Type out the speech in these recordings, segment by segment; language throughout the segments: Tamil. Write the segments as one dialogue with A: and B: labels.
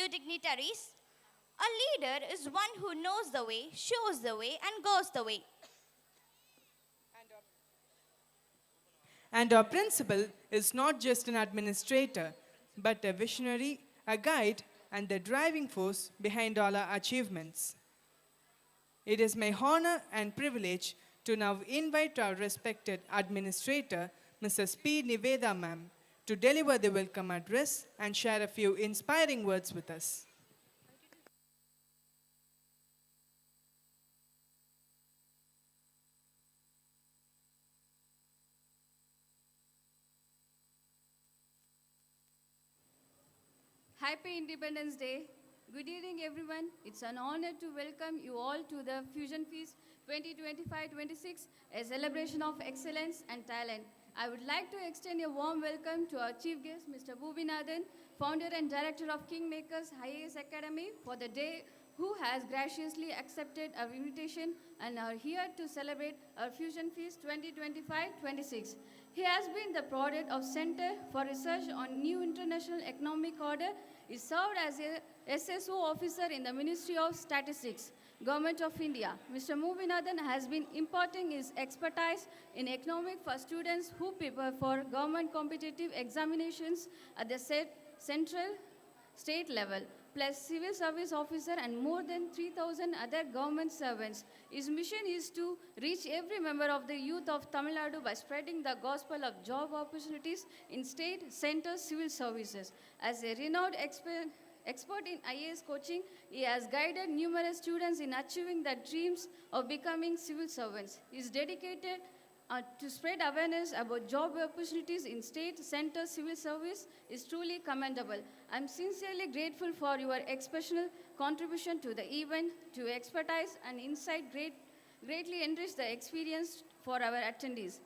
A: few dignitaries. A leader is one who knows the way, shows the way, and goes the way.
B: And our principal is not just an administrator, but a visionary, a guide, and the driving force behind all our achievements. It is my honor and privilege to now invite our respected administrator, Mrs. P. Niveda ma'am, to deliver the welcome address and share a few inspiring words with us.
C: Happy Independence Day. Good evening, everyone. It's an honor to welcome you all to the Fusion Feast 2025-26, a celebration of excellence and talent. I would like to extend a warm welcome to our chief guest, Mr. Bhubinathan, founder and director of Kingmakers IAS Academy, for the day, who has graciously accepted our invitation and are here to celebrate our Fusion Feast 2025-26. He has been the product of Center for Research on New International Economic Order. He served as a SSO officer in the Ministry of Statistics, Government of India. Mr. Movinadan has been imparting his expertise in economics for students who prepare for government competitive examinations at the central state level, plus civil service officer and more than 3,000 other government servants. His mission is to reach every member of the youth of Tamil Nadu by spreading the gospel of job opportunities in state, center, civil services. As a renowned expert in IAS coaching, he has guided numerous students in achieving their dreams of becoming civil servants. He is dedicated to spread awareness about job opportunities in state, center, civil service is truly commendable. I'm sincerely grateful for your exceptional contribution to the event, to expertise and insight greatly enrich the experience for our attendees.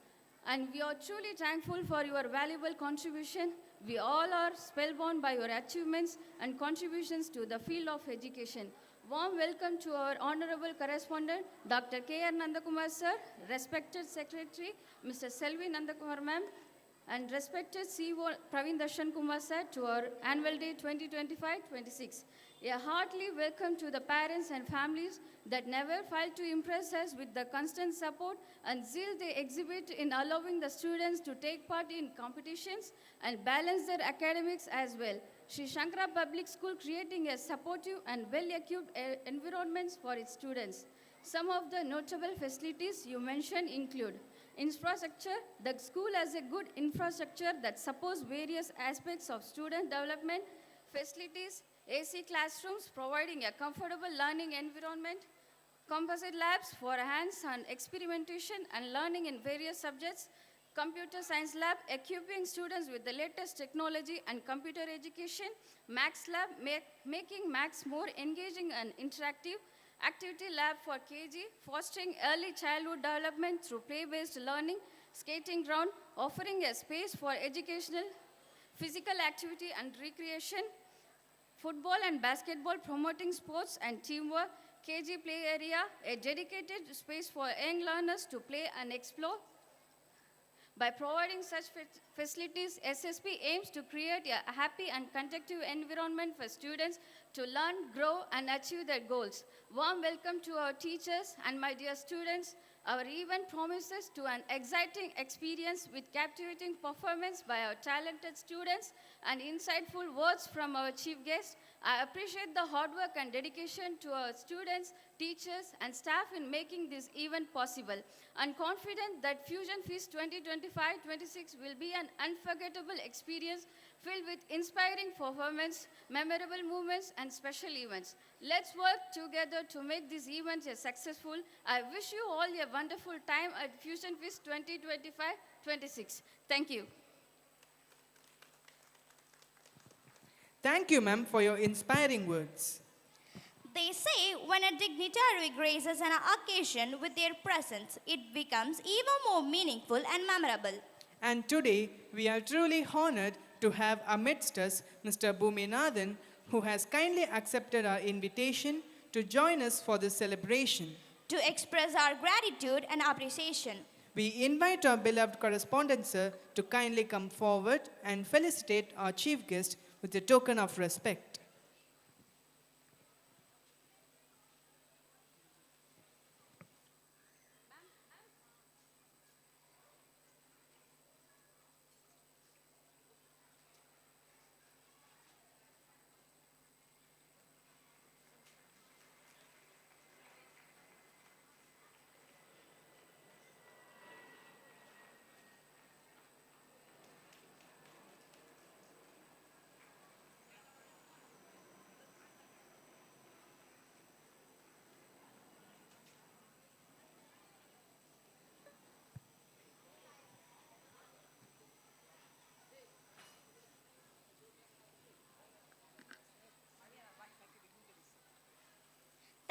C: And we are truly thankful for your valuable contribution. We all are spellbound by your achievements and contributions to the field of education. Warm welcome to our honorable correspondent, Dr. K.R. Nandakumar sir, respected secretary, Mr. Selvi Nandakumar ma'am, and respected CEO Praveen Darshan Kumar sir to our annual day 2025-26. A heartily welcome to the parents and families that never fail to impress us with the constant support and zeal they exhibit in allowing the students to take part in competitions and balance their academics as well. Sri Shankara Public School creating a supportive and well-equipped environments for its students. Some of the notable facilities you mentioned include infrastructure. The school has a good infrastructure that supports various aspects of student development, facilities, AC classrooms providing a comfortable learning environment, composite labs for hands-on experimentation and learning in various subjects, computer science lab equipping students with the latest technology and computer education, max lab making max more engaging and interactive, activity lab for KG fostering early childhood development through play-based learning, skating ground offering a space for educational, physical activity and recreation, football and basketball promoting sports and teamwork, KG play area, a dedicated space for young learners to play and explore. By providing such facilities, SSP aims to create a happy and conducive environment for students to learn, grow, and achieve their goals. Warm welcome to our teachers and my dear students. Our event promises to an exciting experience with captivating performance by our talented students and insightful words from our chief guest. I appreciate the hard work and dedication to our students, teachers, and staff in making this event possible. I'm confident that Fusion Feast 2025-26 will be an unforgettable experience filled with inspiring performance, memorable moments, and special events. Let's work together to make this event a successful. I wish you all a wonderful time at Fusion Feast 2025-26. Thank you.
B: Thank you, ma'am, for your inspiring words.
A: They say when a dignitary graces an occasion with their presence, it becomes even more meaningful and memorable.
B: And today, we are truly honored to have amidst us Mr. Bhuminathan, who has kindly accepted our invitation to join us for this celebration.
A: To express our gratitude and appreciation,
B: we invite our beloved correspondent sir to kindly come forward and felicitate our chief guest with a token of respect.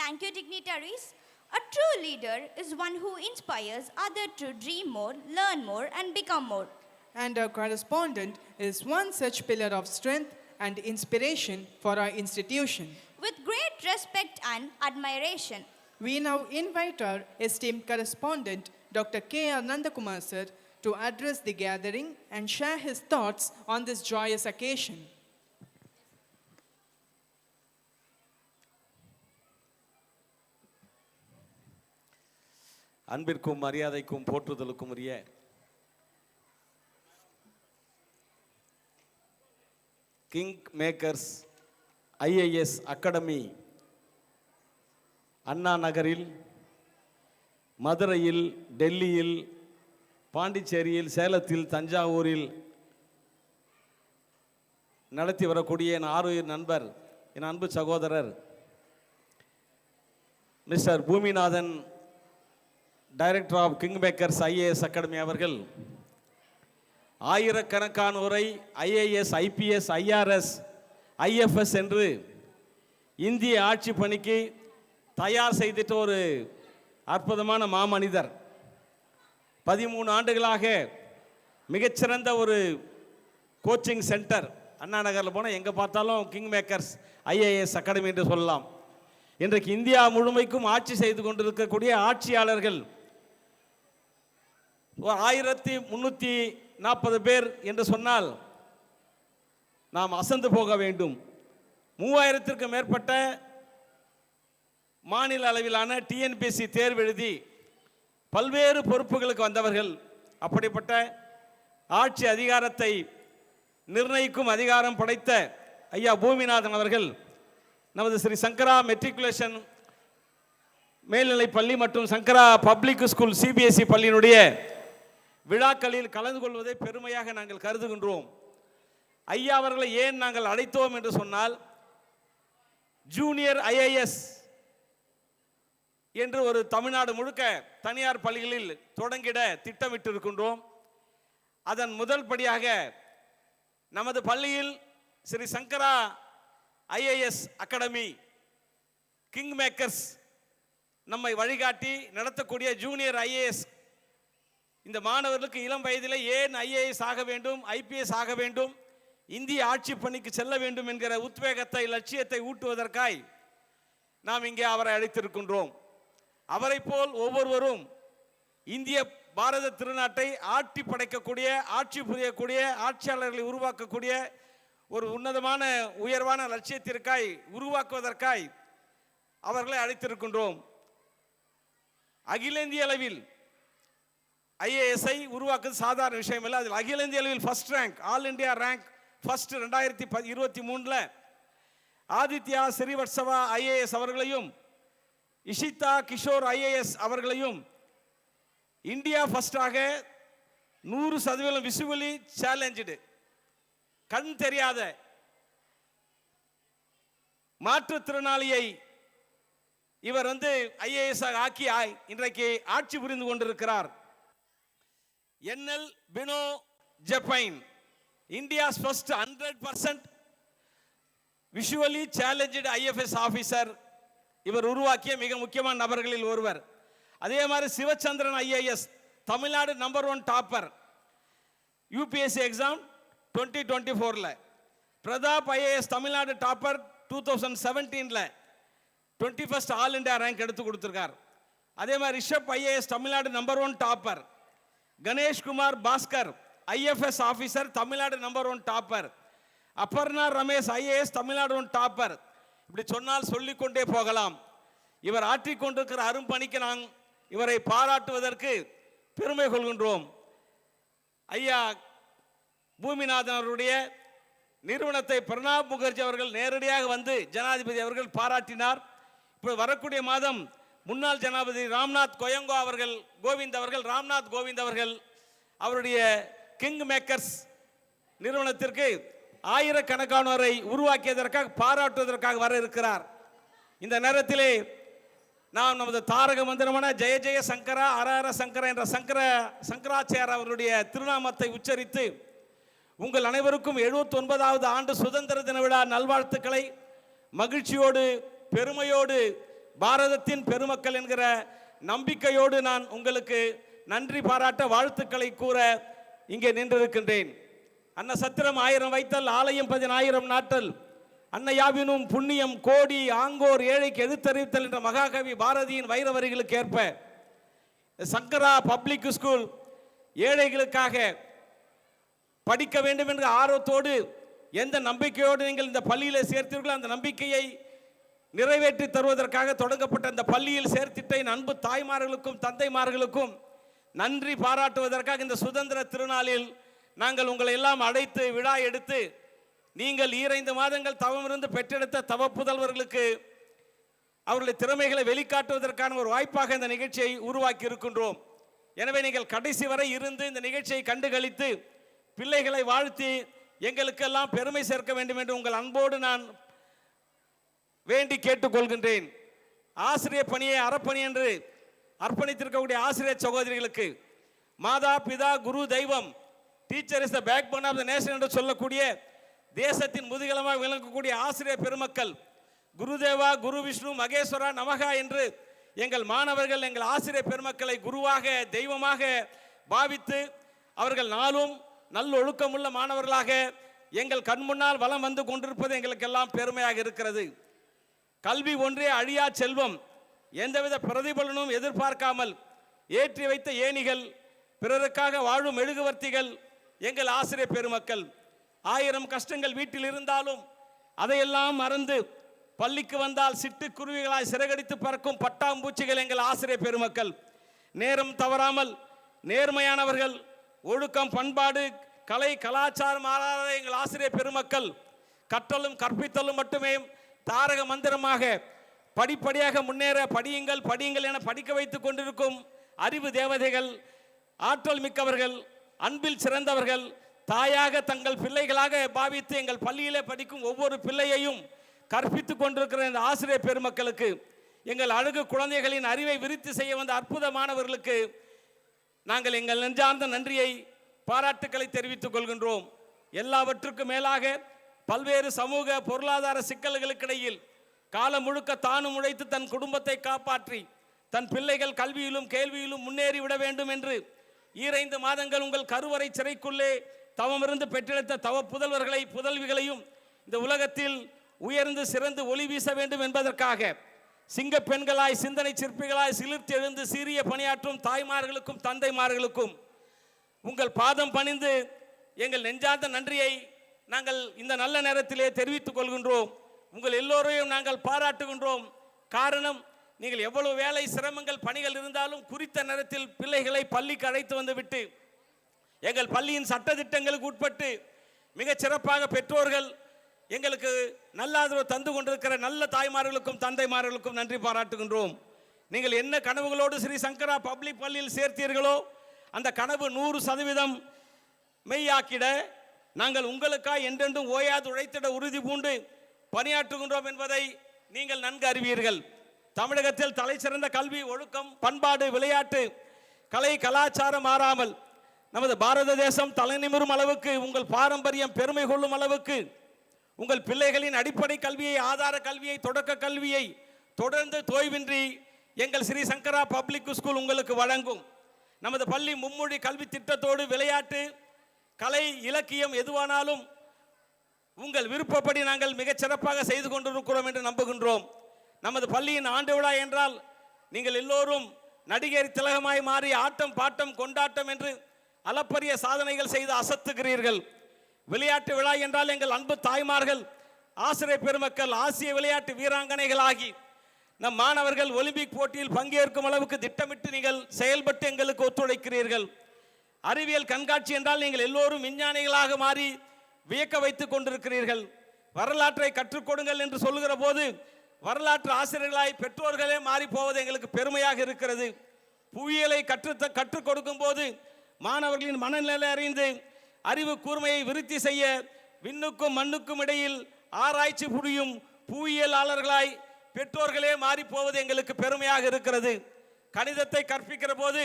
A: Thank you, dignitaries. A true leader is one who inspires others to dream more, learn more, and become more.
B: And our correspondent is one such pillar of strength and inspiration for our institution.
A: With great respect and admiration,
B: We now invite our esteemed correspondent, Dr. K.R. Nandakumar sir, to address the gathering and share his thoughts on this joyous occasion.
D: அன்பிற்கும் மரியாதைக்கும் போற்றுதலுக்கும் உரிய கிங் மேக்கர்ஸ் ஐஏஎஸ் அகாடமி அண்ணா நகரில், மதுரையில், டெல்லியில், பாண்டிச்சேரியில், சேலத்தில், தஞ்சாவூரில் நடத்தி வரக்கூடிய என் ஆருயிர் நண்பர், என் அன்பு சகோதரர் mister Boominathan, director of King Makers IAS academy அவர்கள் ஆயிரக்கணக்கானோரை ஐஏஎஸ், ஐபிஎஸ், ஐஆர்எஸ், ஐஎஃப்எஸ் என்று இந்திய ஆட்சி பணிக்கு தயார் செய்துட்டு ஒரு அற்புதமான மாமனிதர். 13 ஆண்டுகளாக மிகச்சிறந்த ஒரு கோச்சிங் சென்டர் அண்ணா நகரில் போனால் எங்கே பார்த்தாலும் கிங் மேக்கர்ஸ் ஐஏஎஸ் அகாடமி என்று சொல்லலாம். இன்றைக்கு இந்தியா முழுமைக்கும் ஆட்சி செய்து கொண்டிருக்கக்கூடிய ஆட்சியாளர்கள் 1340 பேர் என்று சொன்னால் நாம் அசந்து போக வேண்டும். 3000க்கும் மேற்பட்ட மாநில அளவிலான டிஎன்பிஎஸ்சி தேர்வு எழுதி பல்வேறு பொறுப்புகளுக்கு வந்தவர்கள். அப்படிப்பட்ட ஆட்சி அதிகாரத்தை நிர்ணயிக்கும் அதிகாரம் படைத்த ஐயா பூமிநாதன் அவர்கள் நமது ஸ்ரீ சங்கரா மெட்ரிகுலேஷன் மேல்நிலைப் பள்ளி மற்றும் சங்கரா பப்ளிக் ஸ்கூல் சிபிஎஸ்இ பள்ளியினுடைய விழாக்களில் கலந்து கொள்வதை பெருமையாக நாங்கள் கருதுகின்றோம். ஐயா அவர்களை ஏன் நாங்கள் அழைத்தோம் என்று சொன்னால், ஜூனியர் ஐஏஎஸ் என்று ஒரு தமிழ்நாடு முழுக்க தனியார் பள்ளிகளில் தொடங்கிட திட்டமிட்டு இருக்கின்றோம். அதன் முதல் படியாக நமது பள்ளியில் ஸ்ரீ சங்கரா ஐஏஎஸ் அகாடமி கிங் மேக்கர்ஸ் நம்மை வழிகாட்டி நடத்தக்கூடிய ஜூனியர் ஐஏஎஸ், இந்த மாணவர்களுக்கு இளம் வயதில் ஏன் ஐஏஎஸ் ஆக வேண்டும், ஐபிஎஸ் ஆக வேண்டும், இந்திய ஆட்சி பணிக்கு செல்ல வேண்டும் என்கிற உத்வேகத்தை, லட்சியத்தை ஊட்டுவதற்காய் நாம் இங்கே அவரை அழைத்திருக்கின்றோம். அவரை போல் ஒவ்வொருவரும் இந்திய பாரத திருநாட்டை ஆட்டி படைக்கக்கூடிய, ஆட்சி புரியக்கூடிய, ஆட்சியாளர்களை உருவாக்கக்கூடிய ஒரு உன்னதமான உயர்வான லட்சியத்திற்காய் உருவாக்குவதற்காய் அவர்களை அழைத்திருக்கின்றோம். அகில இந்திய அளவில் ஐஏஎஸ்ஐ உருவாக்குவது சாதாரண விஷயம் இல்லை. அதில் அகில இந்திய அளவில் first rank, all India rank first 2023 Aditya Srivastava IAS அவர்களையும், இஷிதா கிஷோர் ஐஏஎஸ் அவர்களையும் இந்தியா ஃபர்ஸ்டாக 100% விசுவலி சேலஞ்சு, கண் தெரியாத மாற்றுத்திறனாளியை இவர் ஐஏஎஸ் ஆக்கி இன்றைக்கு ஆட்சி புரிந்து கொண்டிருக்கிறார். N L Beno Zephine, India's first 100% visually challenge IFS officer, இவர் உருவாக்கிய மிக முக்கியமான நபர்களில் ஒருவர். அதே மாதிரி Sivachandran IAS, Tamil Nadu number 1 topper UPSC exam 2024. Prathap IAS Tamil Nadu topper 2017 21st all India rank எடுத்து கொடுத்திருக்கார். அதே மாதிரி Rishabh IAS Tamil Nadu number 1 topper, Ganesh Kumar Bhaskar IFS officer Tamil Nadu number 1 topper, Aparna Ramesh IAS Tamil Nadu 1 topper. இப்படி சொன்னால் சொல்லிக்கொண்டே போகலாம். இவர் ஆற்றிக்கொண்டிருக்கிற அரும்பணிக்கு நான் இவரை பாராட்டுவதற்கு பெருமை கொள்கின்றோம். ஐயா பூமிநாதன் அவருடைய நிறுவனத்தை பிரணாப் முகர்ஜி அவர்கள் நேரடியாக வந்து ஜனாதிபதி அவர்கள் பாராட்டினார். இப்போ வரக்கூடிய மாதம் முன்னாள் ஜனாதிபதி ராம்நாத் கோவிந்த் அவர்கள் அவருடைய கிங் மேக்கர்ஸ் நிறுவனத்திற்கு ஆயிரக்கணக்கானோரை உருவாக்கியதற்காக பாராட்டுவதற்காக வர இருக்கிறார். இந்த நேரத்திலே நாம் நமது தாரக மந்திரமான ஜெய ஜெய சங்கரா ஹர சங்கரா என்ற சங்கராச்சாரியார் அவருடைய திருநாமத்தை உச்சரித்து உங்கள் அனைவருக்கும் 79வது ஆண்டு சுதந்திர தின விழா நல்வாழ்த்துக்களை மகிழ்ச்சியோடு, பெருமையோடு, பாரதத்தின் பெருமக்கள் என்கிற நம்பிக்கையோடு நான் உங்களுக்கு நன்றி பாராட்ட வாழ்த்துக்களை கூற இங்கே நின்றிருக்கின்றேன். அன்ன சத்திரம் 1000 வைத்தல் ஆலயம் 10000 நாட்டல் அன்னையாவினும் புண்ணியம் கோடி ஆங்கோர் ஏழைக்கு எழுத்தறிவித்தல் என்ற மகாகவி பாரதியின் வைர வரிகளுக்கு ஏற்ப சங்கரா பப்ளிக் ஸ்கூல் ஏழைகளுக்காக படிக்க வேண்டும் என்ற ஆர்வத்தோடு எந்த நம்பிக்கையோடு நீங்கள் இந்த பள்ளியில் சேர்த்தீர்களோ அந்த நம்பிக்கையை நிறைவேற்றி தருவதற்காக தொடங்கப்பட்ட இந்த பள்ளியில் சேர்த்திட்ட என் அன்பு தாய்மார்களுக்கும் தந்தைமார்களுக்கும் நன்றி பாராட்டுவதற்காக இந்த சுதந்திர திருநாளில் நாங்கள் உங்களை எல்லாம் அழைத்து விழா எடுத்து நீங்கள் 2 மாதங்கள் தவமிருந்து பெற்றெடுத்த தவ புதல்வர்களுக்கு அவர்களுடைய திறமைகளை வெளிக்காட்டுவதற்கான ஒரு வாய்ப்பாக இந்த நிகழ்ச்சியை உருவாக்கி இருக்கின்றோம். எனவே நீங்கள் கடைசி வரை இருந்து இந்த நிகழ்ச்சியை கண்டுகளித்து பிள்ளைகளை வாழ்த்தி எங்களுக்கெல்லாம் பெருமை சேர்க்க வேண்டும் என்று உங்கள் அன்போடு நான் வேண்டி கேட்டுக்கொள்கின்றேன். ஆசிரியர் பணியை அறப்பணி என்று அர்ப்பணித்திருக்கக்கூடிய ஆசிரியர் சகோதரிகளுக்கு மாதா பிதா குரு தெய்வம் teacher is the backbone of the nation என்று சொல்லக்கூடிய தேசத்தின் முதுகலமாக விளங்கக்கூடிய ஆசிரியர் பெருமக்கள் குருதேவா குரு விஷ்ணு மகேஸ்வரா நமகா என்று எங்கள் மாணவர்கள் எங்கள் ஆசிரியர் பெருமக்களை குருவாக தெய்வமாக பாவித்து அவர்கள் நாளும் நல்லொழுக்கமுள்ள மாணவர்களாக எங்கள் கண் முன்னால் வலம் வந்து கொண்டிருப்பது எங்களுக்கெல்லாம் பெருமையாக இருக்கிறது. கல்வி ஒன்றே அழியா செல்வம், எந்தவித பிரதிபலனும் எதிர்பார்க்காமல் ஏற்றி வைத்த ஏணிகள், பிறருக்காக வாழும் மெழுகுவர்த்திகள் எங்கள் ஆசிரியர் பெருமக்கள். 1000 கஷ்டங்கள் வீட்டில் இருந்தாலும் அதையெல்லாம் மறந்து பள்ளிக்கு வந்தால் சிட்டுக்குருவிகளாய் சிறகடித்து பறக்கும் பட்டாம்பூச்சிகள் எங்கள் ஆசிரியர் பெருமக்கள். நேரம் தவறாமல் நேர்மையானவர்கள், ஒழுக்கம் பண்பாடு கலை கலாச்சாரம் ஆளாத எங்கள் ஆசிரியர் பெருமக்கள். கற்றலும் கற்பித்தலும் மட்டுமே தாரக மந்திரமாக படிப்படியாக முன்னேற படியுங்கள் படியுங்கள் என படிக்க வைத்துக் கொண்டிருக்கும் அறிவு தேவதைகள், ஆற்றல் மிக்கவர்கள், அன்பில் சிறந்தவர்கள், தாயாக தங்கள் பிள்ளைகளாக பாவித்து எங்கள் பள்ளியிலே படிக்கும் ஒவ்வொரு பிள்ளையையும் கற்பித்துக் கொண்டிருக்கிற இந்த ஆசிரியர் பெருமக்களுக்கு, எங்கள் அழகு குழந்தைகளின் அறிவை விருத்தி செய்ய வந்த அற்புதமானவர்களுக்கு நாங்கள் எங்கள் நெஞ்சார்ந்த நன்றியை பாராட்டுக்களை தெரிவித்துக் கொள்கின்றோம். எல்லாவற்றுக்கும் மேலாக பல்வேறு சமூக பொருளாதார சிக்கல்களுக்கிடையில் காலம் முழுக்க தானும் உழைத்து தன் குடும்பத்தை காப்பாற்றி தன் பிள்ளைகள் கல்வியிலும் கேள்வியிலும் முன்னேறி விட வேண்டும் என்று 2 மாதங்கள் உங்கள் கருவறை சிறைக்குள்ளே தவமிருந்து பெற்றெடுத்த தவ புதல்வர்களை புதல்விகளையும் இந்த உலகத்தில் உயர்ந்து சிறந்து ஒளி வீச வேண்டும் என்பதற்காக சிங்க பெண்களாய் சிந்தனை சிற்பிகளாய் சிலிர்த்து எழுந்து சீரிய பணியாற்றும் தாய்மார்களுக்கும் தந்தைமார்களுக்கும் உங்கள் பாதம் பணிந்து எங்கள் நெஞ்சார்ந்த நன்றியை நாங்கள் இந்த நல்ல நேரத்திலே தெரிவித்துக் கொள்கின்றோம். உங்கள் எல்லோரையும் நாங்கள் பாராட்டுகின்றோம். காரணம், நீங்கள் எவ்வளவு வேலை சிரமங்கள் பணிகள் இருந்தாலும் குறித்த நேரத்தில் பிள்ளைகளை பள்ளிக்கு அழைத்து வந்துவிட்டு எங்கள் பள்ளியின் சட்டதிட்டங்களுக்கு உட்பட்டு மிகச் சிறப்பாக பெற்றோர்கள் எங்களுக்கு நல்ல ஆதரவு தந்து கொண்டிருக்கிற நல்ல தாய்மார்களுக்கும் தந்தைமார்களுக்கும் நன்றி பாராட்டுகின்றோம். நீங்கள் என்ன கனவுகளோடு ஸ்ரீ சங்கரா பப்ளிக் பள்ளியில் சேர்த்தீர்களோ அந்த கனவு 100% மெய்யாக்கிட நாங்கள் உங்களுக்காக என்றென்றும் ஓயாது உழைத்திட உறுதி பூண்டு பணியாற்றுகின்றோம் என்பதை நீங்கள் நன்கு அறிவீர்கள். தமிழகத்தில் தலை சிறந்த கல்வி ஒழுக்கம் பண்பாடு விளையாட்டு கலை கலாச்சாரம் மாறாமல் நமது பாரத தேசம் தலை நிமிரும் அளவுக்கு உங்கள் பாரம்பரியம் பெருமை கொள்ளும் அளவுக்கு உங்கள் பிள்ளைகளின் அடிப்படை கல்வியை ஆதார கல்வியை தொடக்க கல்வியை தொடர்ந்து தோய்வின்றி எங்கள் ஸ்ரீ சங்கரா பப்ளிக் ஸ்கூல் உங்களுக்கு வழங்கும். நமது பள்ளி மும்மொழி கல்வி திட்டத்தோடு விளையாட்டு கலை இலக்கியம் எதுவானாலும் உங்கள் விருப்பப்படி நாங்கள் மிகச் சிறப்பாக செய்து கொண்டிருக்கிறோம் என்று நம்புகின்றோம். நமது பள்ளியின் ஆண்டு விழா என்றால் நீங்கள் எல்லோரும் நடிகர் திலகமாய் மாறி ஆட்டம் பாட்டம் கொண்டாட்டம் என்று அளப்பரிய சாதனைகள் செய்து அசத்துகிறீர்கள். விளையாட்டு விழா என்றால் எங்கள் அன்பு தாய்மார்கள் ஆசிரியர் பெருமக்கள் ஆசிய விளையாட்டு வீராங்கனைகளாகி நம் மாணவர்கள் ஒலிம்பிக் போட்டியில் பங்கேற்கும் அளவுக்கு திட்டமிட்டு நீங்கள் செயல்பட்டு எங்களுக்கு ஒத்துழைக்கிறீர்கள். அறிவியல் கண்காட்சி என்றால் நீங்கள் எல்லோரும் விஞ்ஞானிகளாக மாறி வியக்க வைத்துக் கொண்டிருக்கிறீர்கள். வரலாற்றை கற்றுக் கொடுங்கள் என்று சொல்லுகிற போது வரலாற்று ஆசிரியர்களாய் பெற்றோர்களே மாறி போவது எங்களுக்கு பெருமையாக இருக்கிறது. புவியியலை கற்றுக் கொடுக்கும் போது மாணவர்களின் மனநிலை அறிந்து அறிவு கூர்மையை விருத்தி செய்ய விண்ணுக்கும் மண்ணுக்கும் இடையில் ஆராய்ச்சி புரியும் புவியியலாளர்களாய் பெற்றோர்களே மாறி போவது எங்களுக்கு பெருமையாக இருக்கிறது. கணிதத்தை கற்பிக்கிற போது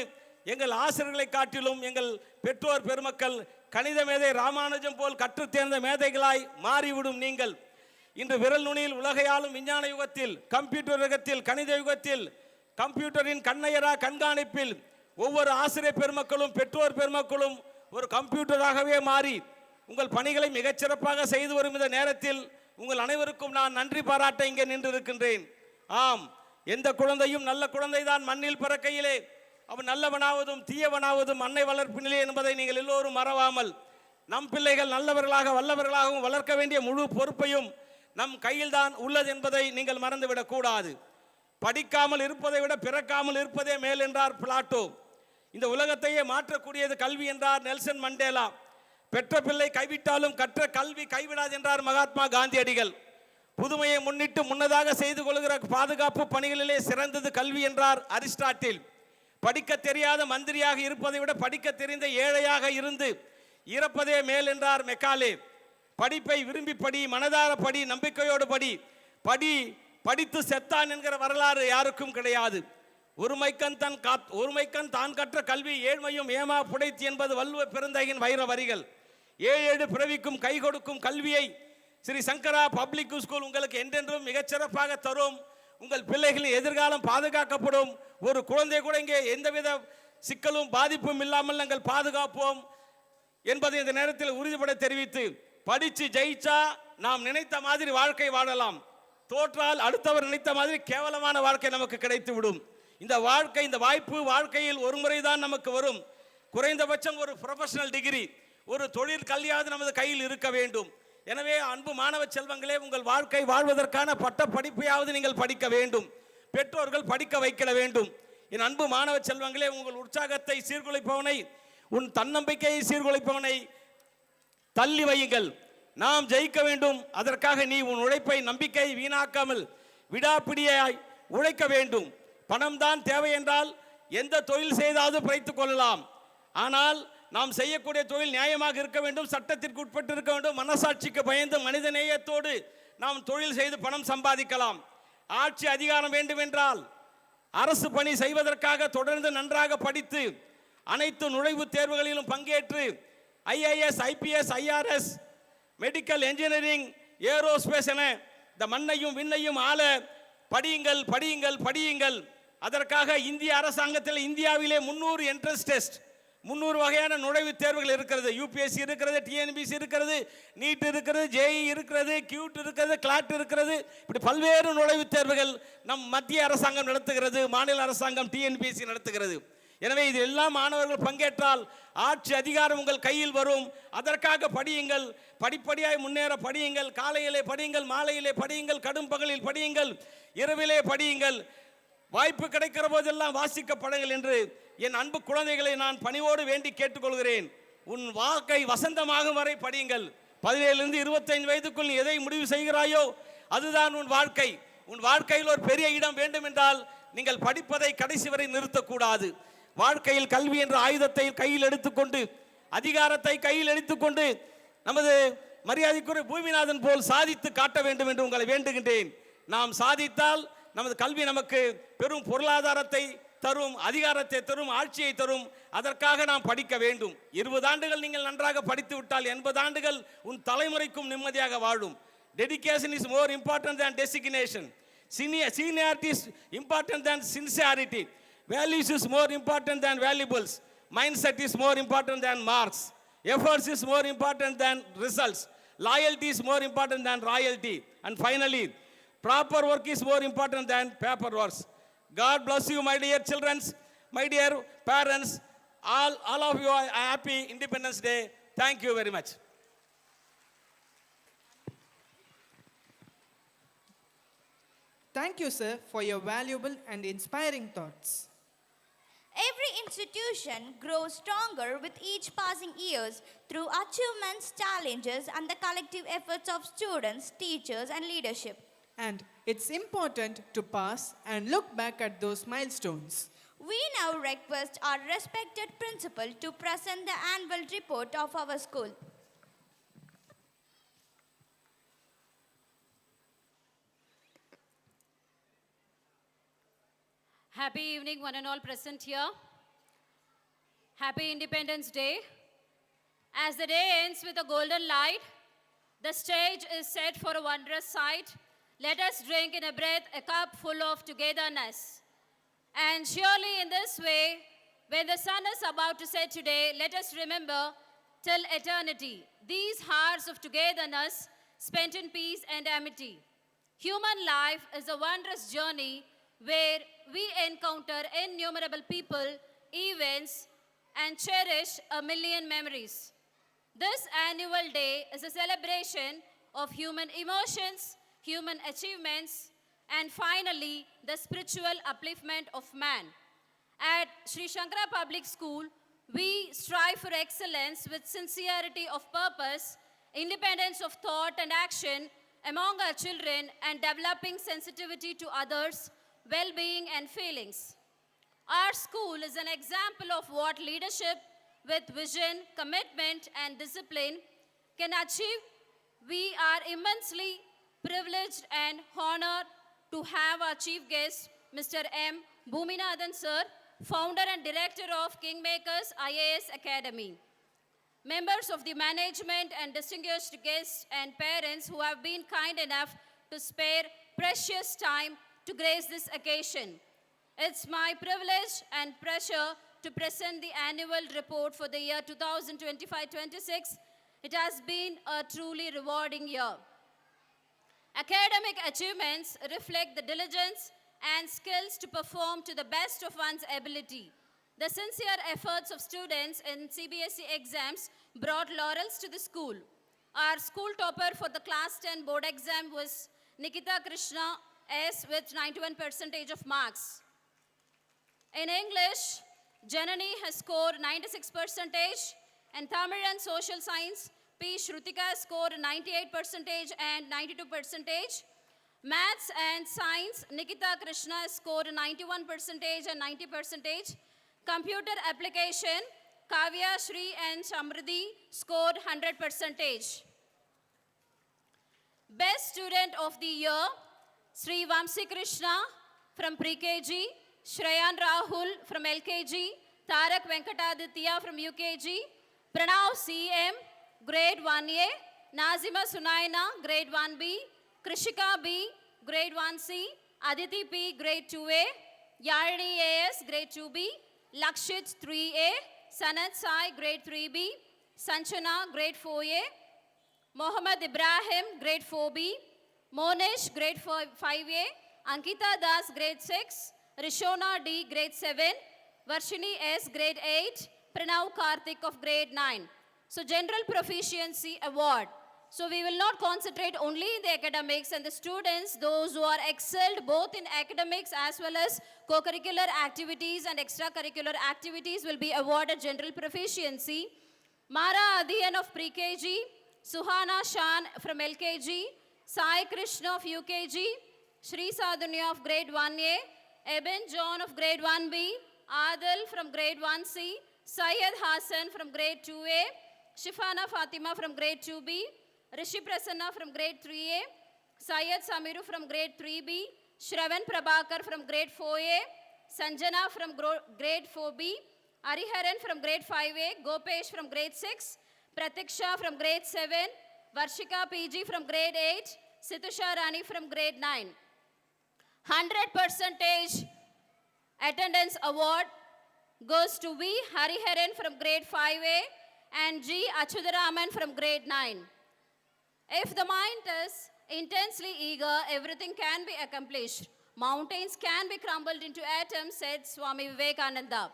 D: எங்கள் ஆசிரியர்களை காட்டிலும் எங்கள் பெற்றோர் பெருமக்கள் கணித மேதை ராமானுஜம் போல் கற்றுத் தேர்ந்த மேதைகளாய் மாறிவிடும் நீங்கள் இன்று விரல் நுனியில் உலகையாளும் விஞ்ஞான யுகத்தில், கம்ப்யூட்டர் யுகத்தில், கணித யுகத்தில், கம்ப்யூட்டரின் கண்ணையரா கண்காணிப்பில் ஒவ்வொரு ஆசிரியர் பெருமக்களும் பெற்றோர் பெருமக்களும் ஒரு கம்ப்யூட்டராகவே மாறி உங்கள் பணிகளை மிகச்சிறப்பாக செய்து வரும் இந்த நேரத்தில் உங்கள் அனைவருக்கும் நான் நன்றி பாராட்ட இங்கே நின்று இருக்கின்றேன். ஆம், எந்த குழந்தையும் நல்ல குழந்தை தான் மண்ணில் பிறக்கையிலே அவன் நல்லவனாவதும் தீயவனாவதும் அன்னை வளர்ப்பினிலே என்பதை நீங்கள் எல்லோரும் மறவாமல் நம் பிள்ளைகள் நல்லவர்களாக வல்லவர்களாகவும் வளர்க்க வேண்டிய முழு பொறுப்பையும் நம் கையில் தான் உள்ளது என்பதை நீங்கள் மறந்துவிடக் கூடாது. படிக்காமல் இருப்பதை விட பிறக்காமல் இருப்பதே மேல் என்றார் பிளாட்டோ. இந்த உலகத்தையே மாற்றக்கூடியது கல்வி என்றார் நெல்சன் மண்டேலா. பெற்ற பிள்ளை கைவிட்டாலும் கற்ற கல்வி கைவிடாது என்றார் மகாத்மா காந்தியடிகள். புதுமையை முன்னிட்டு முன்னதாக செய்து கொள்கிற பாதுகாப்பு பணிகளிலே சிறந்தது கல்வி என்றார் அரிஸ்டாட்டில். படிக்க தெரியாத மந்திரியாக இருப்பதை விட படிக்க தெரிந்த ஏழையாக இருந்து இறப்பதே மேல் என்றார் மெக்காலே. படிப்பை விரும்பி படி, மனதார படி, நம்பிக்கையோடு படி. படித்து செத்தான் என்கிற வரலாறு யாருக்கும் கிடையாது. ஒருமைக்கண் தான் கற்ற கல்வி ஏழ்மையும் ஏமா புடைத்து என்பது வள்ளுவ பெருந்தகையின் வைர வரிகள். ஏழு பிறவிக்கும் கை கொடுக்கும் கல்வியை ஸ்ரீ சங்கரா பப்ளிக் ஸ்கூல் உங்களுக்கு என்றென்றும் மிகச்சிறப்பாக தரும். உங்கள் பிள்ளைகளின் எதிர்காலம் பாதுகாக்கப்படும். ஒரு குழந்தை கூட இங்கே எந்தவித சிக்கலும் பாதிப்பும் இல்லாமல் நாங்கள் பாதுகாப்போம் என்பதை இந்த நேரத்தில் உறுதிபட தெரிவித்து, படித்து ஜெயிச்சா நாம் நினைத்த மாதிரி வாழ்க்கை வாழலாம், தோற்றால் அடுத்தவர் நினைத்த மாதிரி கேவலமான வாழ்க்கை நமக்கு கிடைத்து விடும். இந்த வாய்ப்பு வாழ்க்கையில் ஒரு முறை தான் நமக்கு வரும். குறைந்தபட்சம் ஒரு ப்ரொஃபஷனல் டிகிரி, ஒரு தொழில் கல்வியாவது நமது கையில் இருக்க வேண்டும். எனவே அன்பு மாணவ செல்வங்களே, உங்கள் வாழ்க்கை வாழ்வதற்கான பட்ட படிப்பையாவது நீங்கள் படிக்க வேண்டும். பெற்றோர்கள் படிக்க வைக்க வேண்டும். என் அன்பு மாணவ செல்வங்களே, உங்கள் உற்சாகத்தை சீர்குலைப்பவனை, உன் தன்னம்பிக்கையை சீர்குலைப்பவனை தள்ளி வையுங்கள். நாம் ஜெயிக்க வேண்டும். அதற்காக நீ உன் உழைப்பை, நம்பிக்கை வீணாக்காமல் விடாப்பிடியாய் உழைக்க வேண்டும். பணம் தான் தேவை என்றால் எந்த தொழில் செய்தாவது பிழைத்துக் கொள்ளலாம். ஆனால் நாம் செய்யக்கூடிய தொழில் நியாயமாக இருக்க வேண்டும், சட்டத்திற்கு உட்பட்டு இருக்க வேண்டும். மனசாட்சிக்கு பயந்து மனித நேயத்தோடு நாம் தொழில் செய்து பணம் சம்பாதிக்கலாம். ஆட்சி அதிகாரம் வேண்டும் என்றால் அரசு பணி செய்வதற்காக தொடர்ந்து நன்றாக படித்து அனைத்து நுழைவுத் தேர்வுகளிலும் பங்கேற்று IAS, IPS, IRS, medical, engineering, aerospace என இந்த மண்ணையும் விண்ணையும் ஆள படியுங்கள், படியுங்கள், படியுங்கள். அதற்காக இந்திய அரசாங்கத்தில் இந்தியாவிலே 300 என்ட்ரன்ஸ் டெஸ்ட், 300 வகையான நுழைவுத் தேர்வுகள் இருக்கிறது. யூபிஎஸ்சி இருக்கிறது, டிஎன்பிஎஸ்சி இருக்கிறது, நீட் இருக்கிறது, ஜேஇ இருக்கிறது, கியூட் இருக்கிறது, கிளாட் இருக்கிறது. இப்படி பல்வேறு நுழைவுத் தேர்வுகள் நம் மத்திய அரசாங்கம் நடத்துகிறது, மாநில அரசாங்கம் டிஎன்பிஎஸ்சி நடத்துகிறது. எனவே இது எல்லாம் மாணவர்கள் பங்கேற்றால் ஆட்சி அதிகாரம் உங்கள் கையில் வரும். அதற்காக படியுங்கள், படிப்படியாய் முன்னேற படியுங்கள். காலையிலே படியுங்கள், மாலையிலே படியுங்கள், கடும் பகலில் படியுங்கள், இரவிலே படியுங்கள். வாய்ப்பு கிடைக்கிற போதெல்லாம் வாசிக்கப்படுங்கள் என்று என் அன்பு குழந்தைகளை நான் பணிவோடு வேண்டி கேட்டுக்கொள்கிறேன். உன் வாழ்க்கை வசந்தமாகும் வரை படியுங்கள். 17 25 வயதுக்குள் நீ எதை முடிவு செய்கிறாயோ அதுதான் உன் வாழ்க்கை. உன் வாழ்க்கையில் ஒரு பெரிய இடம் வேண்டும் என்றால் நீங்கள் படிப்பதை கடைசி வரை நிறுத்தக்கூடாது. வாழ்க்கையில் கல்வி என்ற ஆயுதத்தை கையில் எடுத்துக்கொண்டு, அதிகாரத்தை கையில் எடுத்துக்கொண்டு நமது மரியாதைக்குரிய பூமிநாதன் போல் சாதித்து காட்ட வேண்டும் என்று உங்களை வேண்டுகின்றேன். நாம் சாதித்தால் நமது கல்வி நமக்கு பெரும் பொருளாதாரத்தை தரும், அதிகாரத்தை தரும், ஆட்சியை தரும். அதற்காக நாம் படிக்க வேண்டும். 20 ஆண்டுகள் நீங்கள் நன்றாக படித்து விட்டால் 80 ஆண்டுகள் உன் தலைமுறைக்கும் நிம்மதியாக வாழும். Dedication is more important than designation. Seniority is important than sincerity. Values is more important than valuables. Mindset is more important than marks. Efforts is more important than results. Loyalty is more important than royalty. And finally, proper work is more important than paperwork. God bless you, my dear children, my dear parents. All of you are happy Independence Day. Thank you very much.
B: Thank you, sir, for your valuable and inspiring thoughts.
A: Every institution grows stronger with each passing years through achievements, challenges, and the collective efforts of students, teachers, and leadership.
B: And it's important to pass and look back at those milestones.
A: We now request our respected principal to present the annual report of our school.
E: Happy evening, one and all present here. Happy Independence Day. As the day ends with a golden light, The stage is set for a wondrous sight. Let us drink in a breath a cup full of togetherness. And surely in this way, when the sun is about to set today, let us remember till eternity these hours of togetherness spent in peace and amity. Human life is a wondrous journey where we encounter innumerable people, events, and cherish a million memories. This annual day is a celebration of human emotions, human achievements, and finally, the spiritual upliftment of man. At Sri Shankara Public School, we strive for excellence with sincerity of purpose, independence of thought and action among our children, and developing sensitivity to others' well-being and feelings. Our school is an example of what leadership with vision, commitment, and discipline can achieve. We are immensely privileged and honored to have our chief guest, Mr. M. Bhuminathan Sir, founder and director of Kingmakers IAS Academy. Members of the management and distinguished guests and parents who have been kind enough to spare precious time to grace this occasion. It's my privilege and pleasure to present the annual report for the year 2025-26. It has been a truly rewarding year. Academic achievements reflect the diligence and skills to perform to the best of one's ability. The sincere efforts of students in CBSE exams brought laurels to the school. Our school topper for the class 10 board exam was Nikita Krishna S with 91% of marks. In English, Janani has scored 96% and Tamil and Social Science, P. Shrutika scored 98% and 92%. Maths and Science, Nikita Krishna scored 91% and 90%. Computer Application, Kavya, Shri and Samriddhi scored 100%. Best Student of the Year, Sri Vamsi Krishna from Pre-KG, Shreyan Rahul from LKG, Tarak Venkataditya from UKG, Pranav CM, Grade 1A, Nazima Sunaina, Grade 1B, Krishika B, Grade 1C, Aditi P, Grade 2A, Yarni AS, Grade 2B, Lakshit 3A, Sanat Sai, Grade 3B, Sanchana, Grade 4A, Mohammad Ibrahim, Grade 4B, Monish, Grade 5A, Ankita Das, Grade 6, Rishona D, Grade 7, Varshini S, Grade 8, Pranav Karthik of Grade 9. So General Proficiency Award. So we will not concentrate only in the academics, and the students, those who are excelled both in academics as well as co-curricular activities and extracurricular activities will be awarded General Proficiency. Mara Adhiyan of Pre-KG, Suhana Shan from LKG, Sai Krishna of UKG, Shri Sadhunya of Grade 1A, Eben John of Grade 1B, Adil from Grade 1C, Syed Hassan from Grade 2A, Shifana Fatima from Grade 2B, Rishi Prasanna from Grade 3A, Syed Samiru from Grade 3B, Shravan Prabhakar from Grade 4A, Sanjana from Grade 4B, Ariharan from Grade 5A, Gopesh from Grade 6, Pratiksha from Grade 7, Varshika PG from Grade 8, Situsha Rani from Grade 9. 100% attendance award goes to V. Hariharan from Grade 5A and G. Achudaraman from Grade 9. If the mind is intensely eager, everything can be accomplished. Mountains can be crumbled into atoms, said Swami Vivekananda.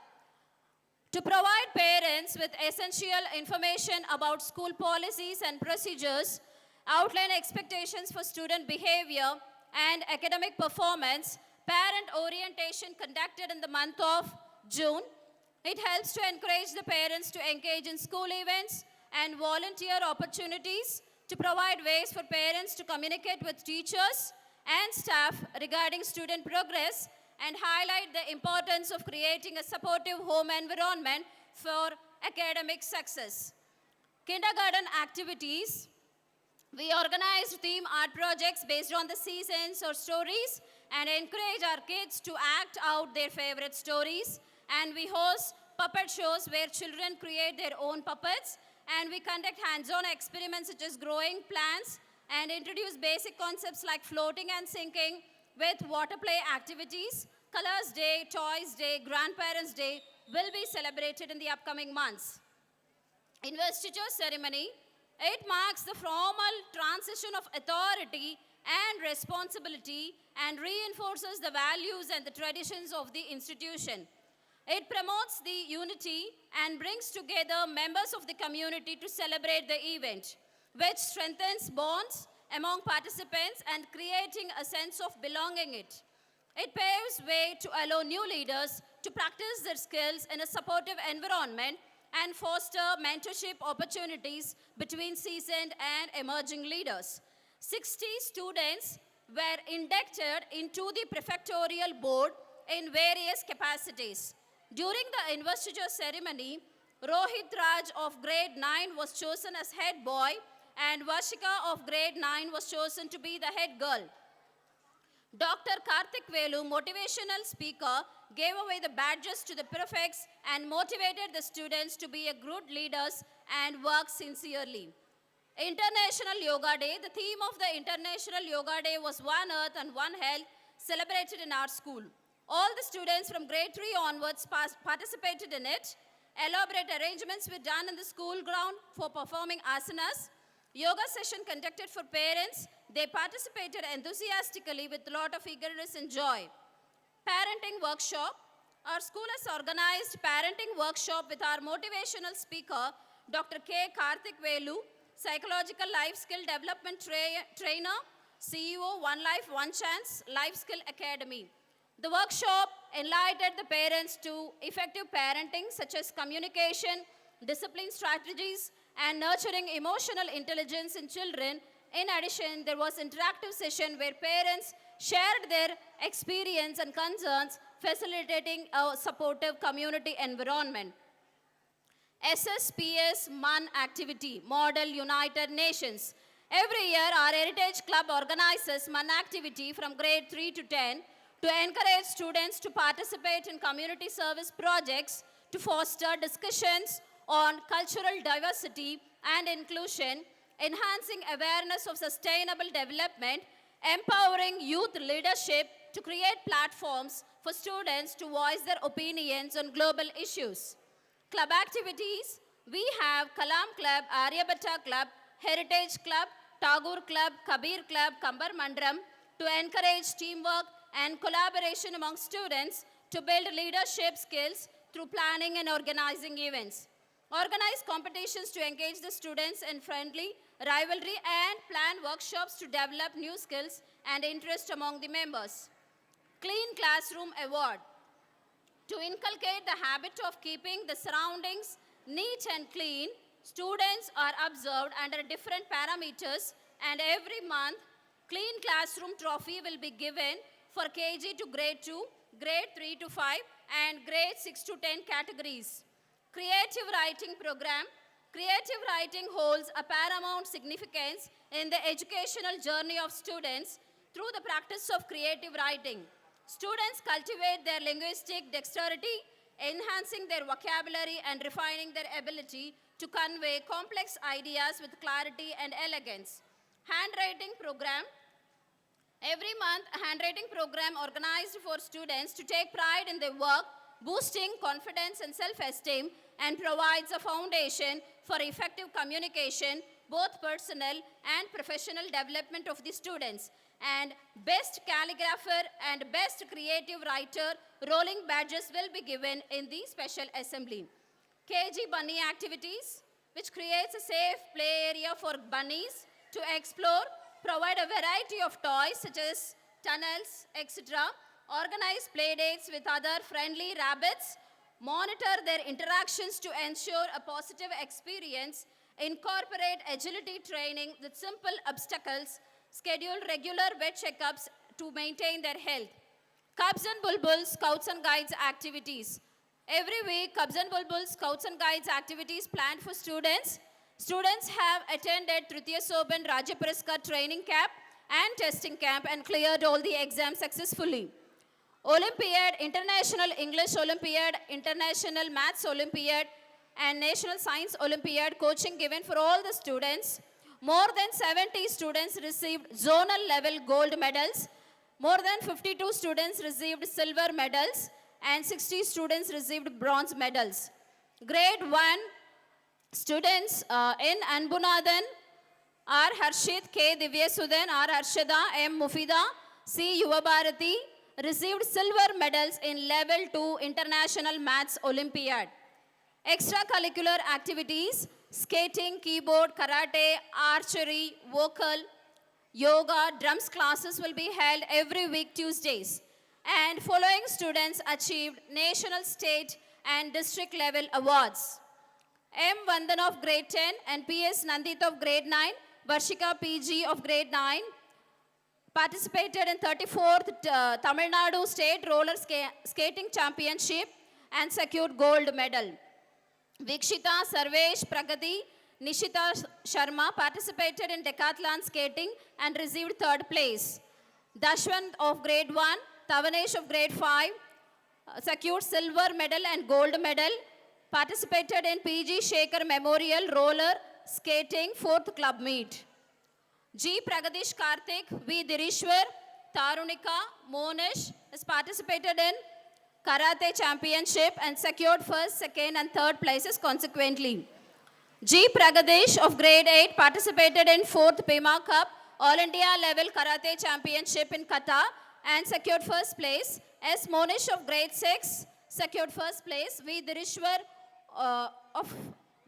E: To provide parents with essential information about school policies and procedures, outline expectations for student behavior and academic performance, parent orientation conducted in the month of June. It helps to encourage the parents to engage in school events and volunteer opportunities, to provide ways for parents to communicate with teachers and staff regarding student progress, and highlight the importance of creating a supportive home environment for academic success. Kindergarten activities. We organize theme art projects based on the seasons or stories and encourage our kids to act out their favorite stories. And we host puppet shows where children create their own puppets and we conduct hands-on experiments such as growing plants and introduce basic concepts like floating and sinking with water play activities. Colors Day, Toys Day, Grandparents Day will be celebrated in the upcoming months. Investiture ceremony, it marks the formal transition of authority and responsibility and reinforces the values and the traditions of the institution. It promotes the unity and brings together members of the community to celebrate the event, which strengthens bonds among participants and creating a sense of belonging it. It paves way to allow new leaders to practice their skills in a supportive environment and foster mentorship opportunities between seasoned and emerging leaders. 60 students were inducted into the prefectorial board in various capacities. During the investiture ceremony, Rohit Raj of grade 9 was chosen as head boy and Vashika of grade 9 was chosen to be the head girl. Dr. Karthik Velu, motivational speaker, gave away the badges to the prefects and motivated the students to be a good leaders and work sincerely. International Yoga Day, the theme of the International Yoga Day was One Earth and One Health, celebrated in our school. All the students from grade 3 onwards participated in it. Elaborate arrangements were done in the school ground for performing asanas. Yoga session conducted for parents. They participated enthusiastically with a lot of eagerness and joy. Parenting workshop. Our school has organized parenting workshop with our motivational speaker, Dr. K. Karthik Velu, psychological life skill development trainer, CEO, One Life, One Chance, Life Skill Academy. The workshop enlightened the parents to effective parenting such as communication, discipline strategies, and nurturing emotional intelligence in children. In addition, there was interactive session where parents shared their experience and concerns, facilitating a supportive community environment. SSPS MUN activity, Model United Nations. Every year, our Heritage Club organizes MUN activity from grade 3 to 10 to encourage students to participate in community service projects to foster discussions on cultural diversity and inclusion, enhancing awareness of sustainable development, empowering youth leadership to create platforms for students to voice their opinions on global issues. Club activities, we have Kalam Club, Aryabhatta Club, Heritage Club, Tagore Club, Kabir Club, Kambar Mandram to encourage teamwork and collaboration among students to build leadership skills through planning and organizing events. Organize competitions to engage the students in friendly rivalry and plan workshops to develop new skills and interest among the members. Clean Classroom Award. To inculcate the habit of keeping the surroundings neat and clean, students are observed under different parameters and every month, Clean Classroom Trophy will be given for KG to grade 2, grade 3 to 5 and grade 6 to 10 categories. Creative Writing Program. Creative writing holds a paramount significance in the educational journey of students through the practice of creative writing. Students cultivate their linguistic dexterity, enhancing their vocabulary and refining their ability to convey complex ideas with clarity and elegance. Handwriting Program. Every month, a handwriting program organized for students to take pride in their work, boosting confidence and self-esteem, and provides a foundation for effective communication, both personal and professional development of the students. And Best Calligrapher and Best Creative Writer rolling badges will be given in the special assembly. KG Bunny Activities, which creates a safe play area for bunnies to explore, provide a variety of toys such as tunnels, etc. Organize play dates with other friendly rabbits, monitor their interactions to ensure a positive experience, incorporate agility training with simple obstacles, schedule regular vet checkups to maintain their health. Cubs and Bulbuls Scouts and Guides activities. Every week, Cubs and Bulbuls Scouts and Guides activities planned for students. Students have attended Tritiya Soban Rajya Puraskar training camp and testing camp and cleared all the exams successfully. Olympiad, International English Olympiad, International Maths Olympiad, and National Science Olympiad coaching given for all the students. More than 70 students received zonal level gold medals. More than 52 students received silver medals and 60 students received bronze medals. Grade 1 students in Anbunathan R. Harshit, K. Divyasudan, R. Harshada, M. Mufida, C. Yuvabharati received silver medals in Level 2 International Maths Olympiad. Extracurricular activities, skating, keyboard, karate, archery, vocal, yoga, drums classes will be held every week Tuesdays. And following students achieved national, state and district level awards. M. Vandan of grade 10 and P.S. Nandit of grade 9, Varshika PG of grade 9 participated in 34th Tamil Nadu State Roller Skating Championship and secured gold medal. Vikshita, Sarvesh, Pragati, Nishita Sharma participated in decathlon skating and received 3rd place. Dashwant of grade 1, Tavanesh of grade 5 secured silver medal and gold medal. Participated in PG Shekhar Memorial Roller Skating 4th Club Meet. G. Pragadish Karthik, V. Dirishwar, Tarunika, Monish has participated in Karate Championship and secured 1st, 2nd and 3rd places consequently. G. Pragadish of grade 8 participated in 4th Pima Cup All India Level Karate Championship in Qatar and secured 1st place. S. Monish of grade 6 secured 1st place. V. Dirishwar of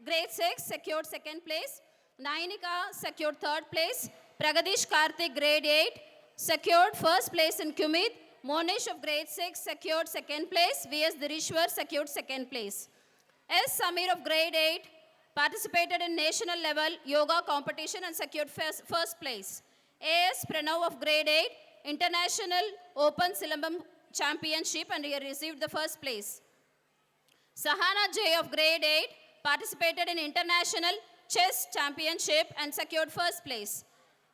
E: grade 6 secured 2nd place. Nainika secured 3rd place. Pragadish Karthik grade 8 secured 1st place in Kumit. Monish of grade 6 secured 2nd place. V.S. Dirishwar secured 2nd place. S. Samir of grade 8 participated in national level yoga competition and secured 1st place. A.S. Pranav of grade 8 international open Silambam championship and he received the 1st place. Sahana J of grade 8 participated in international chess championship and secured 1st place.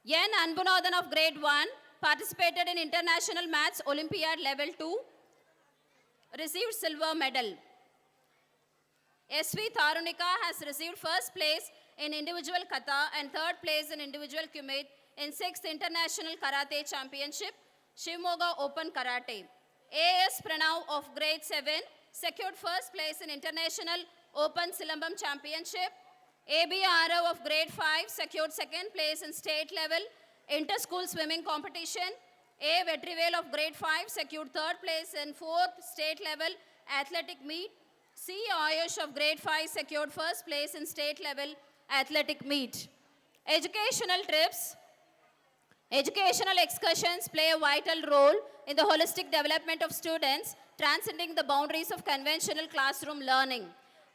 E: N. Anbunathan of grade 1 participated in international maths Olympiad level 2, received silver medal. SV Tarunika has received 1st place in individual kata and 3rd place in individual kumit in 6th International Karate Championship, Shimoga Open Karate. AS Pranav of grade 7 secured 1st place in International Open Silambam Championship. AB Arav of grade 5 secured 2nd place in state level inter-school swimming competition. A. Vetrivel of grade 5 secured 3rd place in 4th state level athletic meet. C. Ayush of grade 5 secured 1st place in state level athletic meet. Educational trips. Educational excursions play a vital role in the holistic development of students, transcending the boundaries of conventional classroom learning.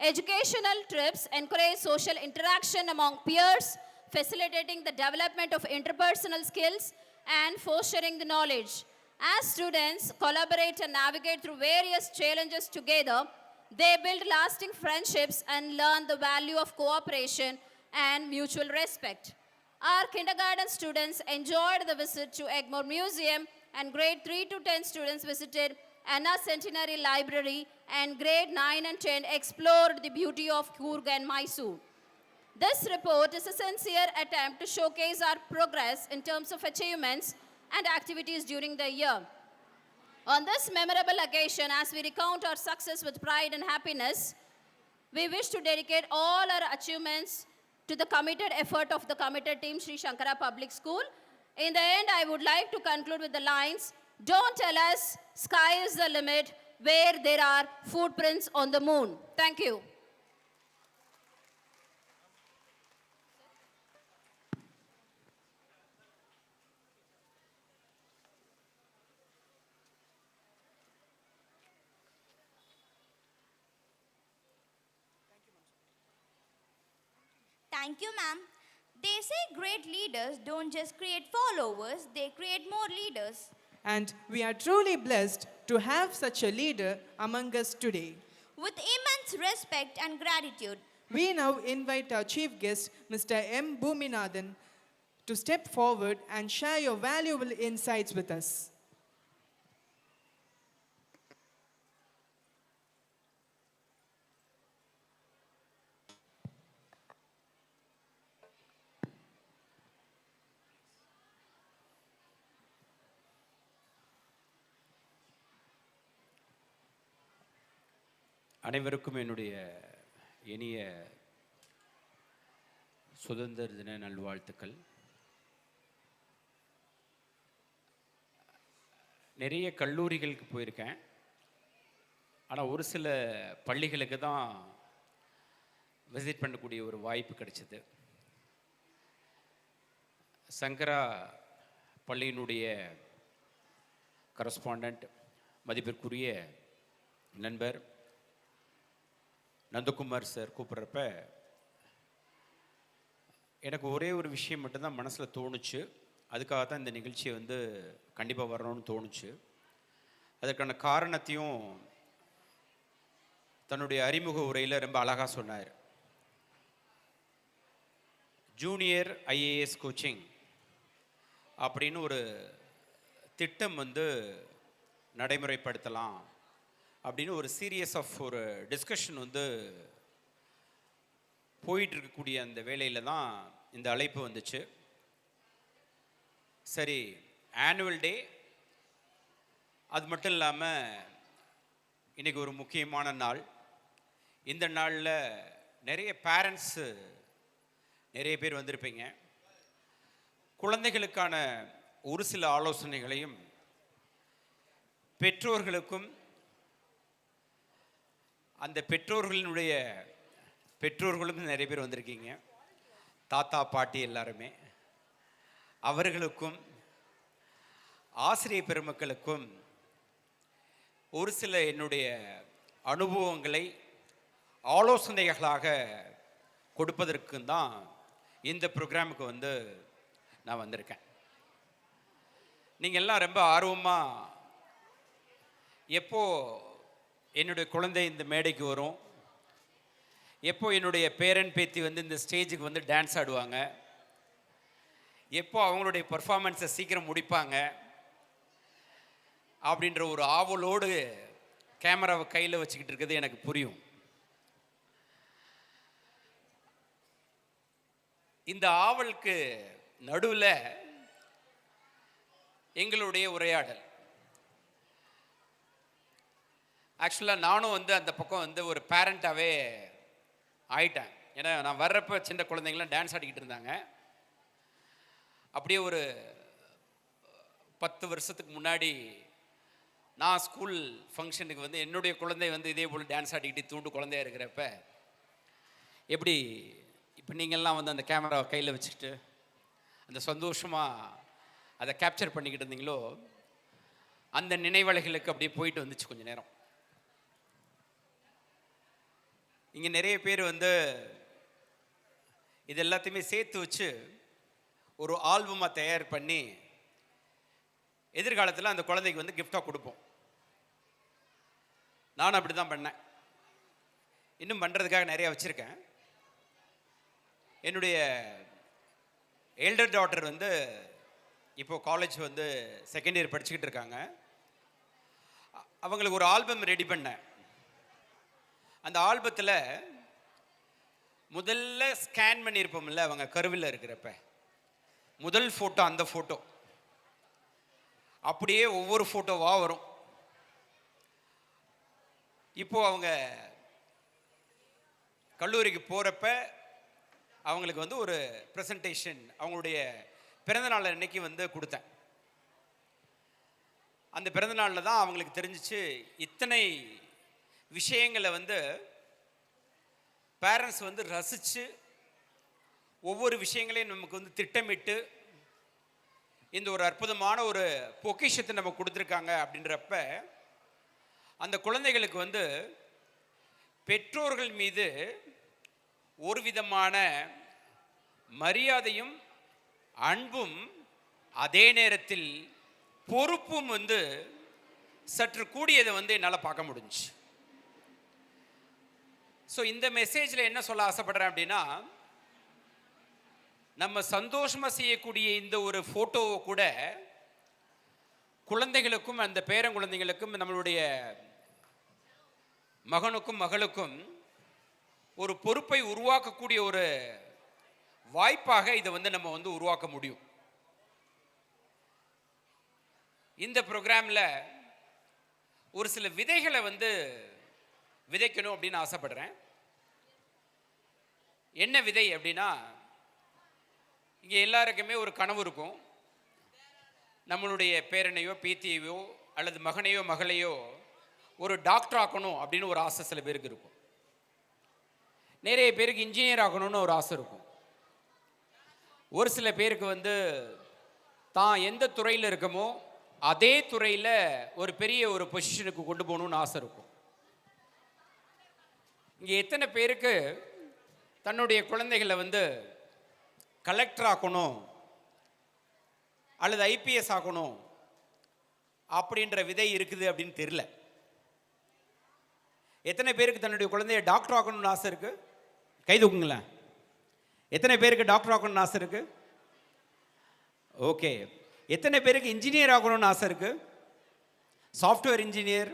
E: Educational trips encourage social interaction among peers, facilitating the development of interpersonal skills and fostering the knowledge. As students collaborate and navigate through various challenges together, they build lasting friendships and learn the value of cooperation and mutual respect. Our kindergarten students enjoyed the visit to Egmore Museum and grade 3 to 10 students visited Anna Centenary Library and grade 9 and 10 explored the beauty of Coorg and Mysore. This report is a sincere attempt to showcase our progress in terms of achievements and activities during the year. On this memorable occasion, as we recount our success with pride and happiness, we wish to dedicate all our achievements to the committed effort of the committed team, Sri Shankara Public School. In the end, I would like to conclude with the lines, "Don't tell us sky is the limit where there are footprints on the moon." Thank you.
A: Thank you, ma'am. They say great leaders don't just create followers, they create more leaders.
B: And we are truly blessed to have such a leader among us today.
A: With immense respect and gratitude,
B: We now invite our chief guest, Mr. M. Bhuminathan, to step forward and share your valuable insights with us.
F: அனைவருக்கும் என்னுடைய இனிய சுதந்திர தின நல்வாழ்த்துக்கள். நிறைய கல்லூரிகளுக்கு போயிருக்கேன், ஆனால் ஒரு சில பள்ளிகளுக்கு தான் விசிட் பண்ணக்கூடிய ஒரு வாய்ப்பு கிடைச்சிது. சங்கரா பள்ளியினுடைய கரஸ்பாண்டன்ட் மதிப்பிற்குரிய நண்பர் நந்தகுமார் சார் கூப்பிட்றப்ப எனக்கு ஒரே ஒரு விஷயம் மட்டும்தான் மனசில் தோணுச்சு. அதுக்காக தான் இந்த நிகழ்ச்சியை வந்து கண்டிப்பாக வரணும்னு தோணுச்சு. அதற்கான காரணத்தையும் தன்னுடைய அறிமுக உரையில் ரொம்ப அழகாக சொன்னார். ஜூனியர் ஐஏஎஸ் கோச்சிங் அப்படின்னு ஒரு திட்டம் வந்து நடைமுறைப்படுத்தலாம் அப்படின்னு ஒரு சீரியஸ் ஆஃப் ஒரு டிஸ்கஷன் வந்து போயிட்டு இருக்கக்கூடிய அந்த வேளையில் தான் இந்த அழைப்பு வந்துச்சு. சரி, ஆனுவல் டே அது மட்டும் இல்லாமல் இன்றைக்கி ஒரு முக்கியமான நாள். இந்த நாளில் நிறைய பேரண்ட்ஸு நிறைய பேர் வந்திருப்பீங்க. குழந்தைகளுக்கான ஒரு சில ஆலோசனைகளையும் பெற்றோர்களுக்கும் அந்த பெற்றோர்களினுடைய பெற்றோர்களும் நிறைய பேர் வந்திருக்கீங்க, தாத்தா பாட்டி எல்லாருமே, அவர்களுக்கும் ஆசிரியர் பெருமக்களுக்கும் ஒரு சில என்னுடைய அனுபவங்களை ஆலோசனைகளாக கொடுப்பதற்கு தான் இந்த ப்ரோக்ராமுக்கு வந்து நான் வந்திருக்கேன். நீங்கள் எல்லாம் ரொம்ப ஆர்வமாக எப்போ என்னுடைய குழந்தை இந்த மேடைக்கு வரும், எப்போ என்னுடைய பேரன் பேத்தி வந்து இந்த ஸ்டேஜுக்கு வந்து டான்ஸ் ஆடுவாங்க, எப்போ அவங்களுடைய பர்ஃபார்மன்ஸை சீக்கிரம் முடிப்பாங்க அப்படின்ற ஒரு ஆவலோடு கேமராவை கையில் வச்சுக்கிட்டு இருக்கிறது எனக்கு புரியும். இந்த ஆவலுக்கு நடுவில் எங்களுடைய உரையாடல். ஆக்சுவலாக நானும் வந்து அந்த பக்கம் வந்து ஒரு பேரண்ட்டாகவே ஆயிட்டேன். ஏன்னா நான் வர்றப்ப சின்ன குழந்தைங்களாம் டான்ஸ் ஆடிக்கிட்டு இருந்தாங்க. அப்படியே ஒரு 10 வருஷத்துக்கு முன்னாடி நான் ஸ்கூல் ஃபங்க்ஷனுக்கு வந்து என்னுடைய குழந்தை வந்து இதே போல் டான்ஸ் ஆடிக்கிட்டு தூண்டு குழந்தையாக இருக்கிறப்ப எப்படி இப்போ நீங்கள்லாம் வந்து அந்த கேமராவை கையில் வச்சுக்கிட்டு அந்த சந்தோஷமாக அதை கேப்சர் பண்ணிக்கிட்டு இருந்தீங்களோ, அந்த நினைவலைகளுக்கு அப்படியே போயிட்டு வந்துச்சு கொஞ்சம் நேரம். இங்கே நிறைய பேர் வந்து இது எல்லாத்தையுமே சேர்த்து வச்சு ஒரு ஆல்பமாக தயார் பண்ணி எதிர்காலத்தில் அந்த குழந்தைக்கு வந்து கிஃப்டாக கொடுப்போம். நானும் அப்படி தான் பண்ணேன், இன்னும் பண்ணுறதுக்காக நிறையா வச்சுருக்கேன். என்னுடைய எல்டர் டாட்டர் வந்து இப்போது காலேஜ் வந்து செகண்ட் இயர் படிச்சுக்கிட்டு இருக்காங்க. அவங்களுக்கு ஒரு ஆல்பம் ரெடி பண்ணேன். அந்த ஆல்பத்தில் முதல்ல ஸ்கேன் பண்ணியிருப்போம்ல அவங்க கருவில் இருக்கிறப்ப முதல் ஃபோட்டோ, அந்த ஃபோட்டோ அப்படியே ஒவ்வொரு ஃபோட்டோவாக வரும். இப்போது அவங்க கல்லூரிக்கு போகிறப்ப அவங்களுக்கு வந்து ஒரு ப்ரெசன்டேஷன் அவங்களுடைய பிறந்தநாள் அன்னைக்கு வந்து கொடுத்தேன். அந்த பிறந்தநாளில் தான் அவங்களுக்கு தெரிஞ்சிச்சு இத்தனை விஷயங்களை வந்து பேரண்ட்ஸ் வந்து ரசித்து ஒவ்வொரு விஷயங்களையும் நமக்கு வந்து திட்டமிட்டு இந்த ஒரு அற்புதமான ஒரு பொக்கிஷத்தை நம்ம கொடுத்துருக்காங்க. அப்படின்றப்ப அந்த குழந்தைகளுக்கு வந்து பெற்றோர்கள் மீது ஒரு விதமான மரியாதையும் அன்பும் அதே நேரத்தில் பொறுப்பும் வந்து சற்று கூடியதை வந்து என்னால் பார்க்க முடிஞ்சுச்சு. ஸோ இந்த மெசேஜில் என்ன சொல்ல ஆசைப்படுறேன் அப்படின்னா, நம்ம சந்தோஷமாக செய்யக்கூடிய இந்த ஒரு ஃபோட்டோவை கூட குழந்தைகளுக்கும் அந்த பேரங்குழந்தைகளுக்கும் நம்மளுடைய மகனுக்கும் மகளுக்கும் ஒரு பொறுப்பை உருவாக்கக்கூடிய ஒரு வாய்ப்பாக இதை வந்து நம்ம வந்து உருவாக்க முடியும். இந்த ப்ரோக்ராமில் ஒரு சில விதைகளை வந்து விதைக்கணும் அப்படின்னு ஆசைப்படுறேன். என்ன விதை அப்படின்னா, இங்கே எல்லாருக்குமே ஒரு கனவு இருக்கும். நம்மளுடைய பேரனையோ பேத்தியையோ அல்லது மகனையோ மகளையோ ஒரு டாக்டர் ஆக்கணும் அப்படின்னு ஒரு ஆசை சில பேருக்கு இருக்கும். நிறைய பேருக்கு இன்ஜினியர் ஆகணும்னு ஒரு ஆசை இருக்கும். ஒரு சில பேருக்கு தான் எந்த துறையில் இருக்கமோ அதே துறையில் ஒரு பெரிய ஒரு பொசிஷனுக்கு கொண்டு போகணும்னு ஆசை இருக்கும். இங்கே எத்தனை பேருக்கு தன்னுடைய குழந்தைகளை கலெக்டர் ஆக்கணும் அல்லது ஐபிஎஸ் ஆக்கணும் அப்படின்ற விதை இருக்குது அப்படின்னு தெரியல? எத்தனை பேருக்கு தன்னுடைய குழந்தைய டாக்டர் ஆக்கணும்னு ஆசை இருக்கு? கை தூக்குங்களேன். எத்தனை பேருக்கு டாக்டர் ஆக்கணும்னு ஆசை இருக்கு? ஓகே. எத்தனை பேருக்கு இன்ஜினியர் ஆகணும்னு ஆசை இருக்கு? Software engineer.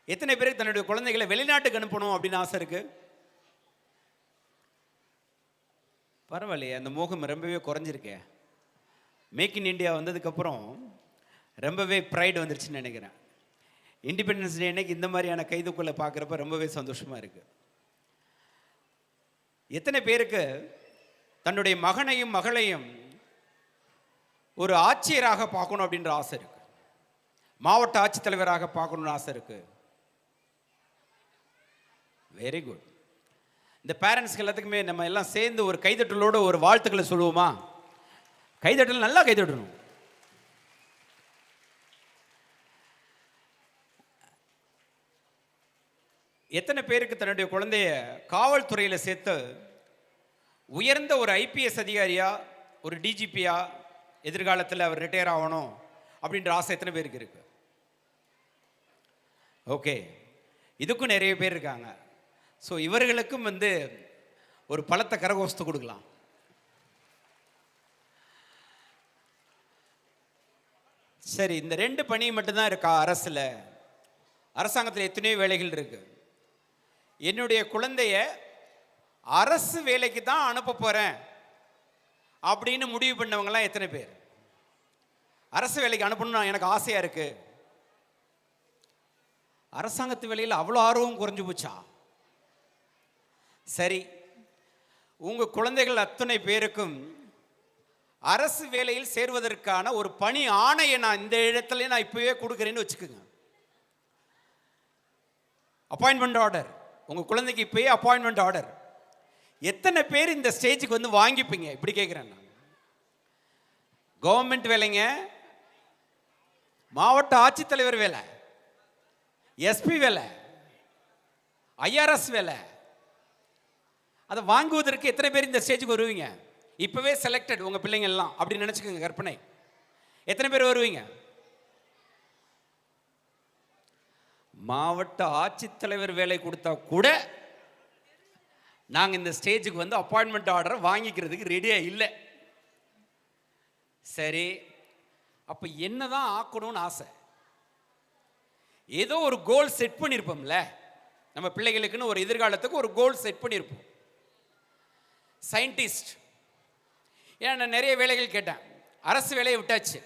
F: எத்தனை பேருக்கு தன்னுடைய குழந்தைகளை வெளிநாட்டுக்கு அனுப்பணும் அப்படின்னு ஆசை இருக்கு? பரவாயில்லையே, அந்த மோகம் ரொம்பவே குறைஞ்சிருக்கே. மேக் இன் இந்தியா வந்ததுக்கப்புறம் ரொம்பவே ப்ரைடு வந்துருச்சுன்னு நினைக்கிறேன். இண்டிபெண்டன்ஸ் டே அன்னைக்கு இந்த மாதிரியான கைதுக்குள்ளே பார்க்குறப்ப ரொம்பவே சந்தோஷமாக இருக்குது. எத்தனை பேருக்கு தன்னுடைய மகனையும் மகளையும் ஒரு ஆட்சியராக பார்க்கணும் அப்படின்ற ஆசை இருக்கு? மாவட்ட ஆட்சித்தலைவராக பார்க்கணும்னு ஆசை இருக்கு? Very good. இந்த பேரண்ட்ஸ்க்கு எல்லாத்துக்குமே நம்ம எல்லாம் சேர்ந்து ஒரு கைதட்டலோட ஒரு வாழ்த்துக்களை சொல்லுவோமா? கைதட்டல் நல்லா கைதட்டணும். எத்தனை பேருக்கு தன்னுடைய குழந்தைய காவல்துறையில் சேர்த்து உயர்ந்த ஒரு ஐபிஎஸ் அதிகாரியா ஒரு டிஜிபியா எதிர்காலத்தில் அவர் ரிட்டையர் ஆகணும் அப்படின்ற ஆசை எத்தனை பேருக்கு இருக்கு? ஓகே, இதுக்கும் நிறைய பேர் இருக்காங்க. ஸோ இவர்களுக்கும் ஒரு பலத்தை கரகோஸ்து கொடுக்கலாம். சரி, இந்த 2 பணி மட்டும்தான் இருக்கா அரசில்? அரசாங்கத்தில் எத்தனையோ வேலைகள் இருக்கு. என்னுடைய குழந்தைய அரசு வேலைக்கு தான் அனுப்ப போறேன் அப்படின்னு முடிவு பண்ணவங்கலாம் எத்தனை பேர்? அரசு வேலைக்கு அனுப்பணும்னு எனக்கு ஆசையா இருக்கு. அரசாங்கத்து வேலையில் அவ்வளோ ஆர்வம் குறைஞ்சு போச்சா? சரி, உங்க குழந்தைகள் அத்தனை பேருக்கும் அரசு வேலையில் சேர்வதற்கான ஒரு பணி ஆணையை நான் இந்த இடத்துல நான் இப்பவே கொடுக்குறேன்னு வச்சுக்கோங்க. Appointment order. உங்க குழந்தைக்கு இப்பயே அப்பாயின்மெண்ட் ஆர்டர். எத்தனை பேர் இந்த ஸ்டேஜுக்கு வாங்கிப்பீங்க? இப்படி கேட்குறேன் நான். கவர்மெண்ட் வேலைங்க, மாவட்ட ஆட்சித்தலைவர் வேலை, எஸ்பி வேலை, ஐஆர்எஸ் வேலை, அதை வாங்குவதற்கு எத்தனை பேர் இந்த ஸ்டேஜுக்கு வருவீங்க? இப்பவே செலக்டட் உங்க பிள்ளைங்க எல்லாம் அப்படின்னு நினைச்சுக்கோங்க. கற்பனை. எத்தனை பேர் வருவீங்க? மாவட்ட ஆட்சித்தலைவர் வேலை கொடுத்தா கூட நாங்கள் இந்த ஸ்டேஜுக்கு அப்பாயின்மெண்ட் ஆர்டரை வாங்கிக்கிறதுக்கு ரெடியாக இல்லை. சரி, அப்போ என்னதான் ஆக்கணும்னு ஆசை? ஏதோ ஒரு கோல் செட் பண்ணியிருப்போம்ல, நம்ம பிள்ளைகளுக்குன்னு ஒரு எதிர்காலத்துக்கு ஒரு கோல் செட் பண்ணியிருப்போம். சயின்டிஸ்ட். ஏன்னா நான் நிறைய வேலைகள் கேட்டேன். அரசு வேலையை விட்டாச்சு.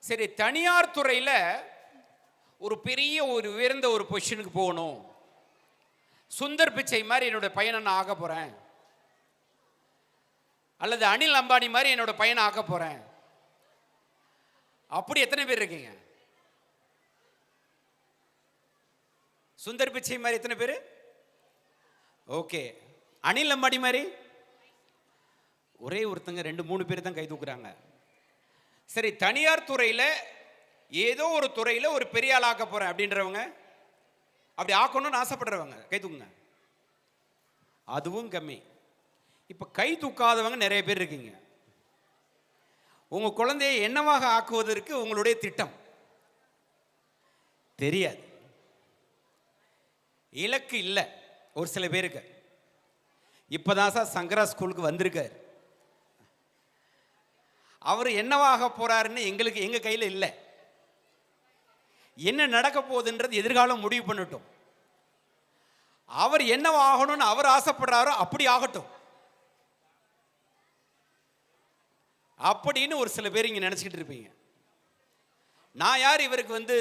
F: சரி, தனியார் துறையில் ஒரு பெரிய ஒரு உயர்ந்த ஒரு பொசிஷனுக்கு போகணும். சுந்தர் பிச்சை மாதிரி என்னோட பையனை நான் ஆக்க போறேன், அல்லது அனில் அம்பானி மாதிரி என்னோட பையனை ஆக்க போறேன். அப்படி எத்தனை பேர் இருக்கீங்க? சுந்தர் பிச்சை மாதிரி எத்தனை பேர்? ஓகே. அனில் அம்பானி மாதிரி ஒரே ஒருத்தங்க 2-3 பேர் தான் கை தூக்குறாங்க. சரி, தனியார் துறையில் ஏதோ ஒரு துறையில் ஒரு பெரிய ஆள் ஆக்க போறேன் அப்படின்றவங்க, அப்படி ஆக்கணும்னு ஆசைப்படுறவங்க கை தூக்குங்க. அதுவும் கம்மி. இப்போ கை தூக்காதவங்க நிறைய பேர் இருக்கீங்க. உங்க குழந்தையை என்னவாக ஆக்குவதற்கு உங்களுடைய திட்டம் தெரியாது, இலக்கு இல்லை. ஒரு சில பேருக்கு இப்பதான் சார் சங்கரா ஸ்கூலுக்கு வந்திருக்காரு. அவர் என்னவாக போறாருன்னு எங்க கையில் இல்லை. என்ன நடக்க போகுதுன்றது எதிர்காலம் முடிவு பண்ணட்டும். அவர் என்னவாகணும்னு அவர் ஆசைப்படுறாரோ அப்படி ஆகட்டும் அப்படின்னு ஒரு சில பேர் இங்க நினைச்சுக்கிட்டு இருப்பீங்க. நான் யார் இவருக்கு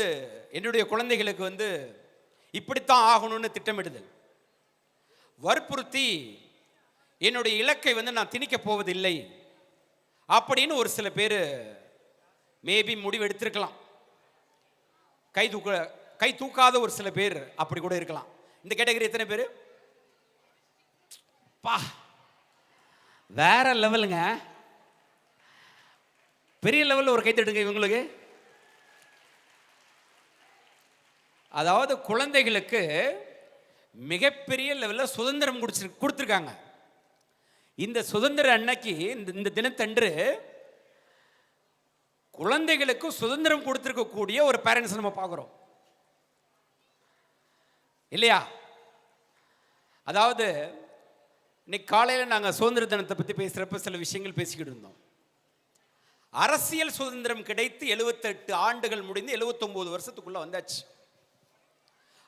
F: என்னுடைய குழந்தைகளுக்கு இப்படித்தான் ஆகணும்னு திட்டமிடுதல், வற்புறுத்தி என்னுடைய இலக்கை வந்து நான் திணிக்க போவதில்லை அப்படின்னு ஒரு சில பேர் மேபி முடிவு எடுத்திருக்கலாம். கை தூக்காத ஒரு சில பேர் அப்படி கூட இருக்கலாம். இந்த கேட்டகரி எத்தனை பேர்? பா, வேற லெவலுங்க, பெரிய லெவலில் ஒரு கைத்தட்டுங்க இவங்களுக்கு. அதாவது குழந்தைகளுக்கு மிகப்பெரிய லெவலில் சுதந்திரம் கொடுத்துருக்காங்க. இந்த சுதந்திர அன்னைக்கு, இந்த தினத்தன்று குழந்தைகளுக்கு சுதந்திரம் கொடுத்துருக்கக்கூடிய ஒரு பேரண்ட்ஸ் நம்ம பார்க்குறோம் இல்லையா? அதாவது இன்னைக்கு காலையில் நாங்கள் சுதந்திர தினத்தை பற்றி பேசுகிறப்ப சில விஷயங்கள் பேசிக்கிட்டு இருந்தோம். அரசியல் சுதந்திரம் கிடைத்து 78 ஆண்டுகள் முடிந்து 79 வருஷத்துக்குள்ள வந்தாச்சு.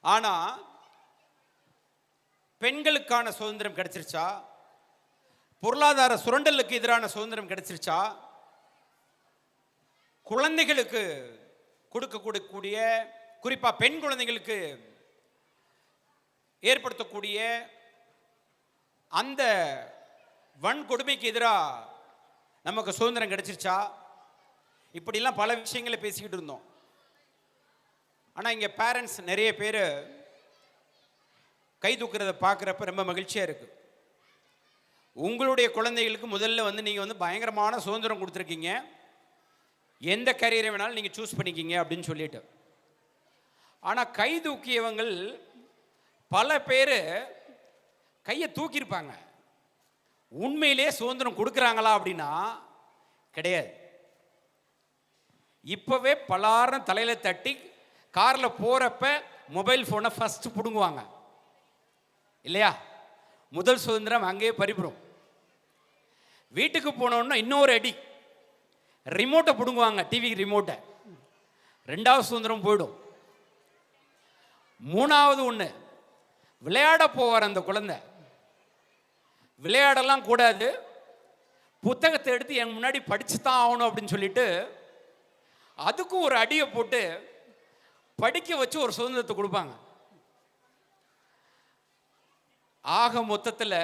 F: ஆனால் பெண்களுக்கான சுதந்திரம் கிடைச்சிருச்சா? பொருளாதார சுரண்டலுக்கு எதிரான சுதந்திரம் கிடைச்சிருச்சா? குழந்தைகளுக்கு கொடுக்கக்கூடிய, குறிப்பாக பெண் குழந்தைகளுக்கு ஏற்படுத்தக்கூடிய அந்த வன்கொடுமைக்கு எதிராக நமக்கு சுதந்திரம் கிடைச்சிருச்சா? இப்படிலாம் பல விஷயங்களை பேசிக்கிட்டு இருந்தோம். ஆனால் இங்கே பேரண்ட்ஸ் நிறைய பேர் கை தூக்குறதை பார்க்குறப்ப ரொம்ப மகிழ்ச்சியாக இருக்குது. உங்களுடைய குழந்தைகளுக்கு முதல்ல வந்து நீங்கள் வந்து பயங்கரமான சுதந்திரம் கொடுத்துருக்கீங்க, எந்த கரியரை வேணாலும் நீங்கள் சூஸ் பண்ணிக்கிங்க அப்படின்னு சொல்லிட்டு. ஆனால் கை தூக்கியவங்கள் பல பேர் கையை தூக்கியிருப்பாங்க. உண்மையிலே சுதந்திரம் கொடுக்குறாங்களா அப்படின்னா கிடையாது. இப்போவே பலாரம் தலையில் தட்டி காரில் போகிறப்ப மொபைல் ஃபோனை ஃபஸ்ட்டு பிடுங்குவாங்க இல்லையா? முதல் சுதந்திரம் அங்கேயே பறிபுறும். வீட்டுக்கு போனோன்னா இன்னொரு அடி, ரிமோட்டை பிடுங்குவாங்க, டிவி ரிமோட்டை. ரெண்டாவது சுதந்திரம் போயிடும். மூணாவது ஒன்று, விளையாட போவார் அந்த குழந்தை. விளையாடலாம் கூடாது, புத்தகத்தை எடுத்து என் முன்னாடி படிச்சு தான் ஆகணும் அப்படின்னு சொல்லிட்டு அதுக்கும் ஒரு அடியை போட்டு படிக்க வச்சு ஒரு சுதந்திரத்தை கொடுப்பாங்க. ஆக மொத்தத்தில்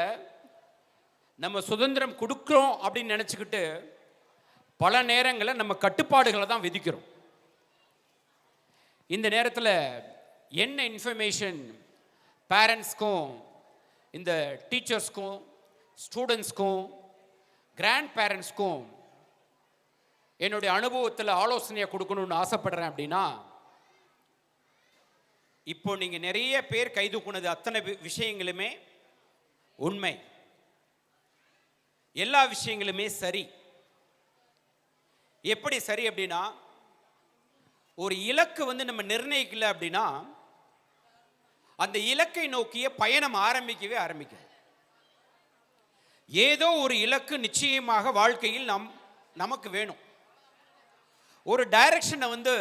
F: நம்ம சுதந்திரம் கொடுக்குறோம் அப்படின்னு நினச்சிக்கிட்டு பல நேரங்களில் நம்ம கட்டுப்பாடுகளை தான் விதிக்கிறோம். இந்த நேரத்தில் என்ன இன்ஃபர்மேஷன் பேரண்ட்ஸ்க்கும், இந்த டீச்சர்ஸ்க்கும், ஸ்டூடெண்ட்ஸ்க்கும், கிராண்ட் பேரண்ட்ஸ்க்கும் என்னுடைய அனுபவத்தில் ஆலோசனையை கொடுக்கணும்னு ஆசைப்படுறேன் அப்படின்னா, இப்போ நீங்கள் நிறைய பேர் கைதூக்குனது அத்தனை விஷயங்களுமே உண்மை, எல்லா விஷயங்களுமே சரி. எப்படி சரி அப்படின்னா, ஒரு இலக்கு வந்து நம்ம நிர்ணயிக்கல அப்படின்னா அந்த இலக்கை நோக்கிய பயணம் ஆரம்பிக்கவே ஆரம்பிக்கும். ஏதோ ஒரு இலக்கு நிச்சயமாக வாழ்க்கையில் நமக்கு வேணும். ஒரு டைரக்ஷனை வந்து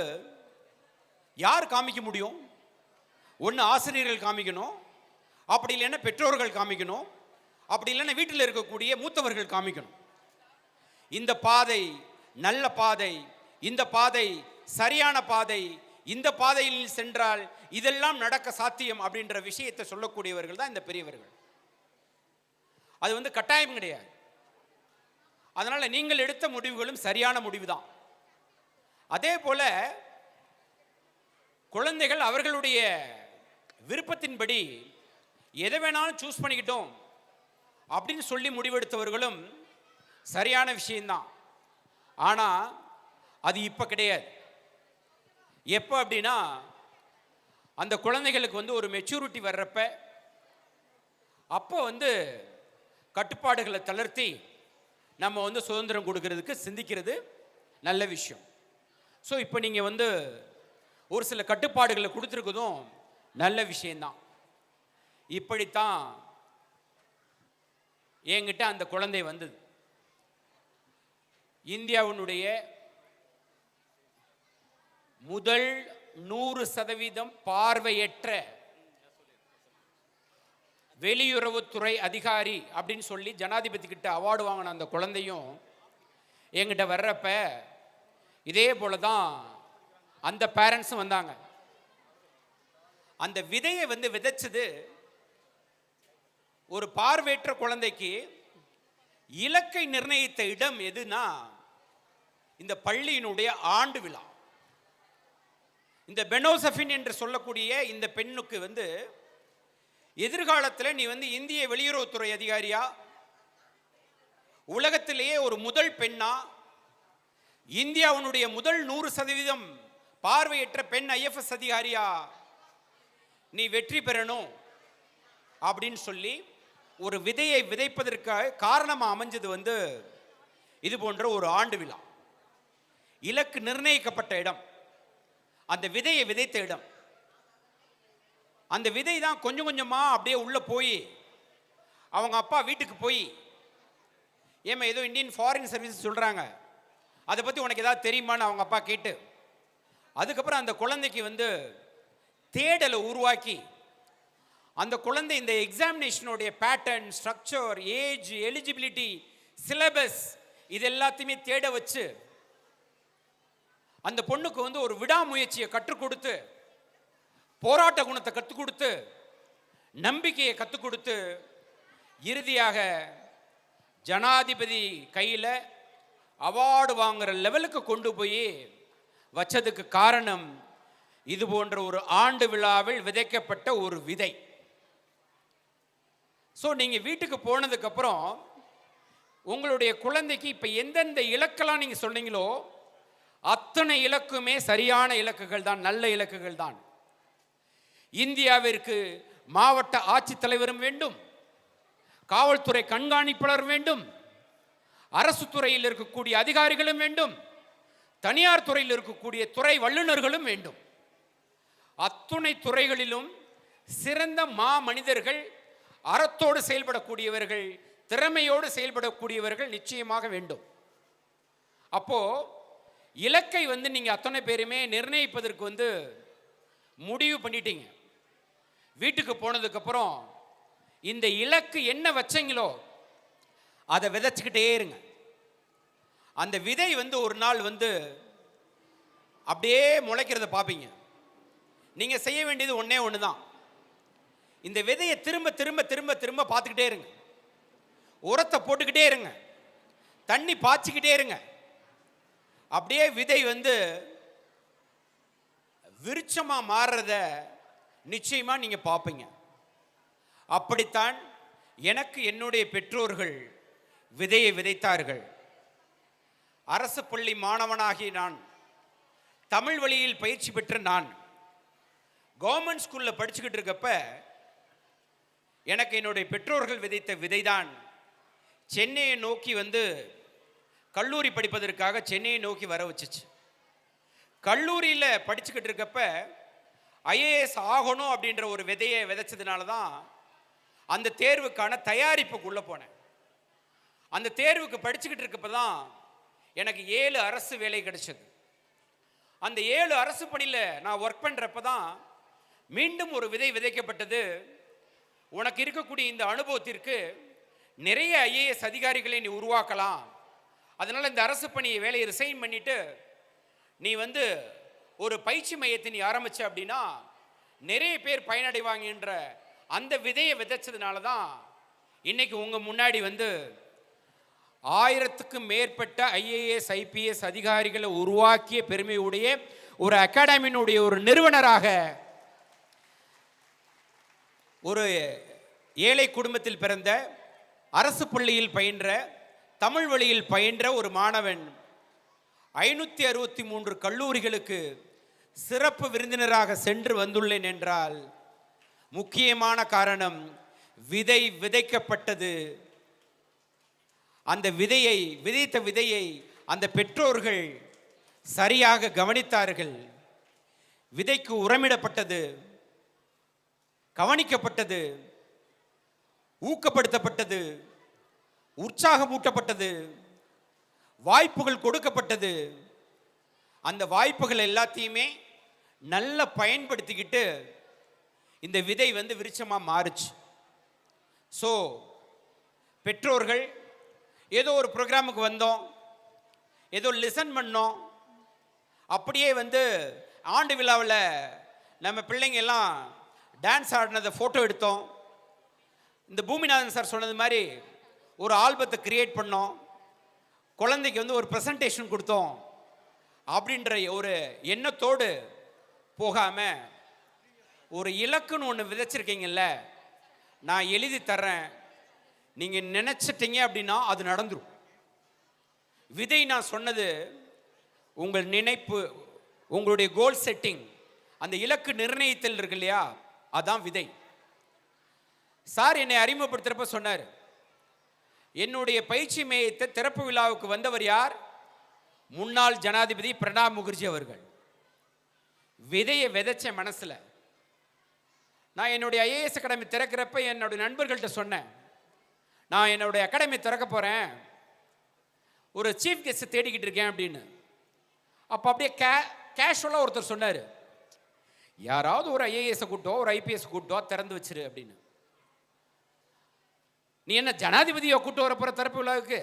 F: யார் காமிக்க முடியும்? ஒன்று ஆசிரியர்கள் காமிக்கணும், அப்படி இல்லைன்னா பெற்றோர்கள் காமிக்கணும், அப்படி இல்லைன்னா வீட்டில் இருக்கக்கூடிய மூத்தவர்கள் காமிக்கணும். இந்த பாதை நல்ல பாதை, இந்த பாதை சரியான பாதை, இந்த பாதையில் சென்றால் இதெல்லாம் நடக்க சாத்தியம் அப்படின்ற விஷயத்தை சொல்லக்கூடியவர்கள் தான் இந்த பெரியவர்கள். அது வந்து கட்டாயம் கிடையாது. அதனால் நீங்கள் எடுத்த முடிவுகளும் சரியான முடிவு தான். அதே போல குழந்தைகள் அவர்களுடைய விருப்பத்தின்படி எதை வேணாலும் சூஸ் பண்ணிக்கிட்டோம் அப்படின்னு சொல்லி முடிவெடுத்தவர்களும் சரியான விஷயம்தான். ஆனால் அது இப்போ கிடையாது. எப்போ அப்படின்னா, அந்த குழந்தைகளுக்கு வந்து ஒரு மெச்சூரிட்டி வர்றப்ப, அப்போ வந்து கட்டுப்பாடுகளை தளர்த்தி நம்ம வந்து சுதந்திரம் கொடுக்கறதுக்கு சிந்திக்கிறது நல்ல விஷயம். ஸோ இப்போ நீங்கள் வந்து ஒரு சில கட்டுப்பாடுகளை கொடுத்துருக்கதும் நல்ல விஷயந்தான். இப்படித்தான் என்கிட்ட அந்த குழந்தை வந்தது. இந்தியாவினுடைய முதல் 100% பார்வையற்ற வெளியுறவுத்துறை அதிகாரி அப்படின்னு சொல்லி ஜனாதிபதி கிட்ட அவார்டு வாங்கின அந்த குழந்தையும் என்கிட்ட வர்றப்ப இதே போல தான் அந்த பேரண்ட்ஸும் வந்தாங்க. அந்த விதையை வந்து விதைச்சது ஒரு பார்வையற்ற குழந்தைக்கு இலக்கை நிர்ணயித்த இடம் எதுனா இந்த பள்ளியினுடைய ஆண்டு விழா. இந்த பெனோசஃபின் என்று சொல்லக்கூடிய இந்த பெண்ணுக்கு வந்து எதிர்காலத்தில் நீ வந்து இந்திய வெளியுறவுத்துறை அதிகாரியா, உலகத்திலேயே ஒரு முதல் பெண்ணா, இந்தியாவுடைய முதல் 100% பார்வையற்ற பெண் IFS அதிகாரியா நீ வெற்றி பெறணும் அப்படின்னு சொல்லி ஒரு விதையை விதைப்பதற்காக காரணமாக அமைஞ்சது வந்து இது போன்ற ஒரு ஆண்டு விழா. இலக்கு நிர்ணயிக்கப்பட்ட இடம், அந்த விதையை விதைத்த இடம். அந்த விதை தான் கொஞ்சம் கொஞ்சமாக அப்படியே உள்ள போய் அவங்க அப்பா வீட்டுக்கு போய், ஏமா ஏதோ இந்தியன் ஃபாரின் சர்வீஸ் சொல்கிறாங்க, அதை பற்றி உனக்கு ஏதாவது தெரியுமான்னு அவங்க அப்பா கேட்டு, அதுக்கப்புறம் அந்த குழந்தைக்கு வந்து தேடலை உருவாக்கி, அந்த குழந்தை இந்த எக்ஸாமினேஷனுடைய pattern, structure, age, eligibility, syllabus இது எல்லாத்தையுமே தேட வச்சு அந்த பொண்ணுக்கு வந்து ஒரு விடாமுயற்சியை கற்றுக் கொடுத்து, போராட்ட குணத்தை கற்றுக் கொடுத்து, நம்பிக்கையை கற்றுக் கொடுத்து, இறுதியாக ஜனாதிபதி கையில் அவார்டு வாங்குற லெவலுக்கு கொண்டு போய் வச்சதுக்கு காரணம் இது போன்ற ஒரு ஆண்டு விழாவில் விதைக்கப்பட்ட ஒரு விதை. ஸோ நீங்கள் வீட்டுக்கு போனதுக்கப்புறம் உங்களுடைய குழந்தைக்கு இப்போ எந்தெந்த இலக்கெல்லாம் நீங்கள் சொன்னீங்களோ அத்தனை இலக்குமே சரியான இலக்குகள் தான், நல்ல இலக்குகள் தான். இந்தியாவிற்கு மாவட்ட ஆட்சித்தலைவரும் வேண்டும், காவல்துறை கண்காணிப்பாளர் வேண்டும், அரசு துறையில் இருக்கக்கூடிய அதிகாரிகளும் வேண்டும், தனியார் துறையில் இருக்கக்கூடிய துறை வல்லுநர்களும் வேண்டும். அத்துணை துறைகளிலும் சிறந்த மனிதர்கள், அறத்தோடு செயல்படக்கூடியவர்கள், திறமையோடு செயல்படக்கூடியவர்கள் நிச்சயமாக வேண்டும். அப்போ இலக்கை வந்து நீங்க அத்தனை பேருமே நிர்ணயிப்பதற்கு வந்து முடிவு பண்ணிட்டீங்க. வீட்டுக்கு போனதுக்கு அப்புறம் இந்த இலக்கு என்ன வச்சீங்களோ அதை விதைச்சுக்கிட்டே இருங்க. அந்த விதை வந்து ஒரு நாள் வந்து அப்படியே முளைக்கிறத பார்ப்பீங்க. நீங்க செய்ய வேண்டியது ஒண்ணே ஒன்று தான். இந்த விதையை திரும்ப திரும்ப திரும்ப திரும்ப பார்த்துக்கிட்டே இருங்க. உரத்தை போட்டுக்கிட்டே இருங்க, தண்ணி பாய்ச்சிக்கிட்டே இருங்க. அப்படியே விதை வந்து விருட்சமா மாறுறத நிச்சயமா நீங்க பார்ப்பீங்க. அப்படித்தான் எனக்கு என்னுடைய பெற்றோர்கள் விதையை விதைத்தார்கள். அரசு பள்ளி மாணவனாகி நான், தமிழ் வழியில் பயிற்சி பெற்ற நான், கவர்மெண்ட் ஸ்கூல்ல படிச்சுக்கிட்டு இருக்கப்ப எனக்கு என்னுடைய பெற்றோர்கள் விதைத்த விதைதான் சென்னையை நோக்கி வந்து கல்லூரி படிப்பதற்காக சென்னையை நோக்கி வர வச்சுச்சு. கல்லூரியில் படிச்சுக்கிட்டு இருக்கப்ப IAS ஆகணும் அப்படின்ற ஒரு விதையை விதைச்சதுனால தான் அந்த தேர்வுக்கான தயாரிப்புக்குள்ளே போனேன். அந்த தேர்வுக்கு படிச்சுக்கிட்டு இருக்கப்ப தான் எனக்கு 7 அரசு வேலை கிடைச்சது. அந்த 7 அரசு பணியில் நான் ஒர்க் பண்ணுறப்ப தான் மீண்டும் ஒரு விதை விதைக்கப்பட்டது. உனக்கு இருக்கக்கூடிய இந்த அனுபவத்திற்கு நிறைய IAS அதிகாரிகளை நீ உருவாக்கலாம், அதனால் இந்த அரசு பணியை வேலையை ரிசைன் பண்ணிட்டு நீ வந்து ஒரு பயிற்சி மையத்தை நீ ஆரம்பிச்ச அப்படின்னா நிறைய பேர் பயனடைவாங்கன்ற அந்த விதையை விதைச்சதுனால தான் இன்னைக்கு உங்க முன்னாடி வந்து 1000க்கும் மேற்பட்ட IAS IPS அதிகாரிகளை உருவாக்கிய பெருமையுடைய ஒரு அகாடமியினுடைய ஒரு நிறுவனராக, ஒரு ஏழை குடும்பத்தில் பிறந்த, அரசு பள்ளியில் பயின்ற, தமிழ் வழியில் பயின்ற ஒரு மாணவன் 563 கல்லூரிகளுக்கு சிறப்பு விருந்தினராக சென்று வந்துள்ளேன் என்றால் முக்கியமான காரணம் விதை விதைக்கப்பட்டது. அந்த விதையை விதைத்த விதையை அந்த பெற்றோர்கள் சரியாக கவனித்தார்கள். விதைக்கு உரமிடப்பட்டது, கவனிக்கப்பட்டது, ஊக்கப்படுத்தப்பட்டது, உற்சாகமூட்டப்பட்டது, வாய்ப்புகள் கொடுக்கப்பட்டது. அந்த வாய்ப்புகள் எல்லாத்தையுமே நல்லா பயன்படுத்திக்கிட்டு இந்த விதை வந்து விருட்சமா மாறுச்சு. ஸோ பெற்றோர்கள் ஏதோ ஒரு ப்ரோக்ராமுக்கு வந்தோம், ஏதோ லிசன் பண்ணோம், அப்படியே வந்து ஆண்டு விழாவில் நம்ம பிள்ளைங்க எல்லாம் டான்ஸ் ஆடினதை ஃபோட்டோ எடுத்தோம். இந்த பூமிநாதன் சார் சொன்னது மாதிரி ஒரு ஆல்பத்தை கிரியேட் பண்ணோம். குழந்தைக்கு வந்து ஒரு ப்ரெசன்டேஷன் கொடுத்தோம் அப்படின்ற ஒரு எண்ணத்தோடு போகாமல், ஒரு இலக்குன்னு ஒன்று விதைச்சிருக்கீங்கல்ல, நான் எழுதி தர்றேன், நீங்கள் நினச்சிட்டீங்க அப்படின்னா அது நடந்துடும். விதை நான் சொன்னது உங்கள் நினைப்பு, உங்களுடைய கோல் செட்டிங், அந்த இலக்கு நிர்ணயித்தல் இருக்கு இல்லையா, அதான் விதை. சார் என்னை அறிமுகப்படுத்துறப்ப சொன்னார், என்னுடைய பயிற்சி மையத்தை திறப்பு விழாவுக்கு வந்தவர் யார்? முன்னாள் ஜனாதிபதி பிரணாப் முகர்ஜி அவர்கள். விதையை விதைச்ச மனசுல நான் என்னுடைய ஐஏஎஸ் அகாடமி திறக்கிறப்ப என்னுடைய நண்பர்கள்ட்ட சொன்னேன், நான் என்னுடைய அகாடமி திறக்க போறேன், ஒரு சீஃப் கெஸ்ட் தேடிக்கிட்டு இருக்கேன் அப்படின்னு. அப்போ அப்படியே கேஷுவலாக ஒருத்தர் சொன்னார், யாராவது ஒரு ஐஏஎஸ் கூட்டோ ஒரு ஐபிஎஸ் கூட்டோ திறந்து வச்சிரு அப்படின்னு. நீ என்ன ஜனாதிபதியோ கூட்டு வரப்போற திறப்பு விழாவுக்கு?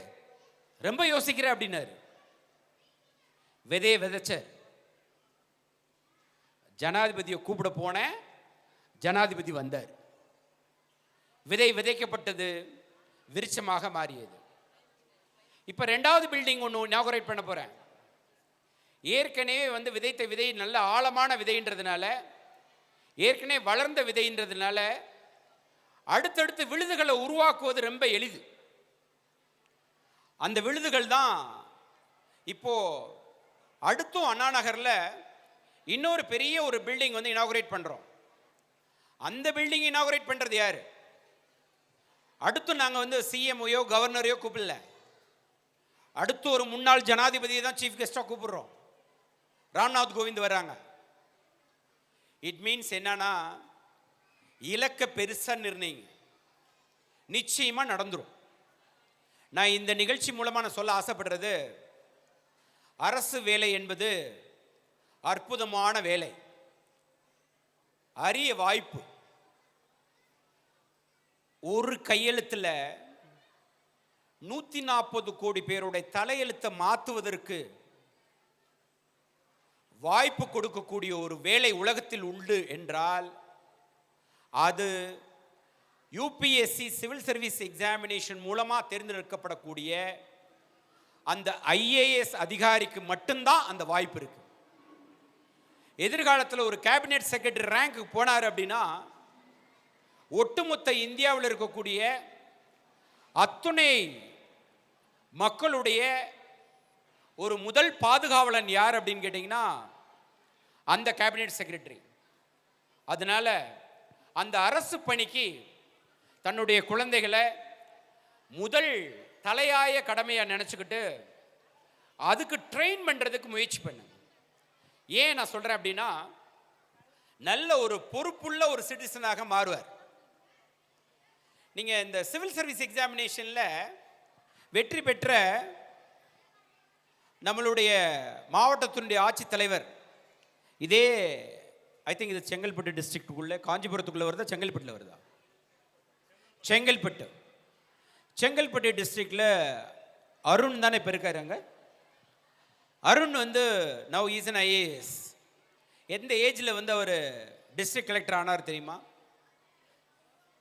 F: ரொம்ப யோசிக்கிற அப்படின்னாரு. விதையை விதைச்ச. ஜனாதிபதியை கூப்பிட போனேன், ஜனாதிபதி வந்தார். விதை விதைக்கப்பட்டது, விருட்சமாக மாறியது. இப்போ 2வது பில்டிங் ஒன்று இனாகுரேட் பண்ண போகிறேன். ஏற்கனவே வந்து விதைத்த விதை நல்ல ஆழமான விதைன்றதுனால, ஏற்கனவே வளர்ந்த விதைன்றதுனால அடுத்தடுத்து விழுதுகளை உருவாக்குவது ரொம்ப எளிது. அந்த விழுதுகள் தான் இப்போ அடுத்தும் அண்ணா நகரில் இன்னொரு பெரிய ஒரு பில்டிங் வந்து இனாகுரேட் பண்ணுறோம். அந்த பில்டிங் இனாகுரேட் பண்ணுறது யார்? அடுத்து நாங்கள் வந்து சிஎம்ஓயோ கவர்னரையோ கூப்பிடல, அடுத்து ஒரு முன்னாள் ஜனாதிபதியை தான் சீஃப் கெஸ்டாக கூப்பிடுறோம். ராம்நாத் கோவிந்த் வர்றாங்க. இட் மீன்ஸ் என்னன்னா, இலக்க பெருசா நிர்ணயிங்க, நிச்சயமா நடந்துரும். நான் இந்த நிகழ்ச்சி மூலமா நான் சொல்ல ஆசைப்படுறது, அரசு வேலை என்பது அற்புதமான வேலை, அரிய வாய்ப்பு. ஒரு கையெழுத்துல 140 கோடி பேருடைய தலையெழுத்தை மாற்றுவதற்கு வாய்ப்பு கொடுக்கக்கூடிய ஒரு வேலை உலகத்தில் உண்டு என்றால் அது யூபிஎஸ்சி சிவில் சர்வீஸ் எக்ஸாமினேஷன் மூலமாக தேர்ந்தெடுக்கப்படக்கூடிய அந்த ஐஏஎஸ் அதிகாரிக்கு மட்டும்தான் அந்த வாய்ப்பு இருக்கு. எதிர்காலத்தில் ஒரு கேபினெட் செக்ரட்டரி ரேங்க்கு போனார் அப்படின்னா, ஒட்டுமொத்த இந்தியாவில் இருக்கக்கூடிய அத்துணை மக்களுடைய ஒரு முதல் பாதுகாவலன் யார் அப்படின்னு கேட்டிங்கன்னா அந்த கேபினெட் செக்ரட்டரி. அதனால அந்த அரசு பணிக்கு தன்னுடைய குழந்தைகளை முதல் தலையாய கடமையாக நினச்சிக்கிட்டு அதுக்கு ட்ரெயின் பண்ணுறதுக்கு முயற்சி பண்ணு. ஏன் நான் சொல்கிறேன் அப்படின்னா, நல்ல ஒரு பொறுப்புள்ள ஒரு சிட்டிசனாக மாறுவார். நீங்கள் இந்த சிவில் சர்வீஸ் எக்ஸாமினேஷனில் வெற்றி பெற்ற நம்மளுடைய மாவட்டத்தினுடைய ஆட்சித்தலைவர், இதே ஐ திங்க் இது செங்கல்பட்டு டிஸ்ட்ரிக்டுக்குள்ளே, காஞ்சிபுரத்துக்குள்ளே வருதா செங்கல்பட்டில் வருதா? செங்கல்பட்டு டிஸ்ட்ரிக்டில் அருண் தானே இப்போ இருக்காரு. அங்கே அருண் வந்து நவ் இஸ் அன் ஐஏஎஸ். எந்த ஏஜில் வந்து அவர் டிஸ்ட்ரிக்ட் கலெக்டர் ஆனார் தெரியுமா?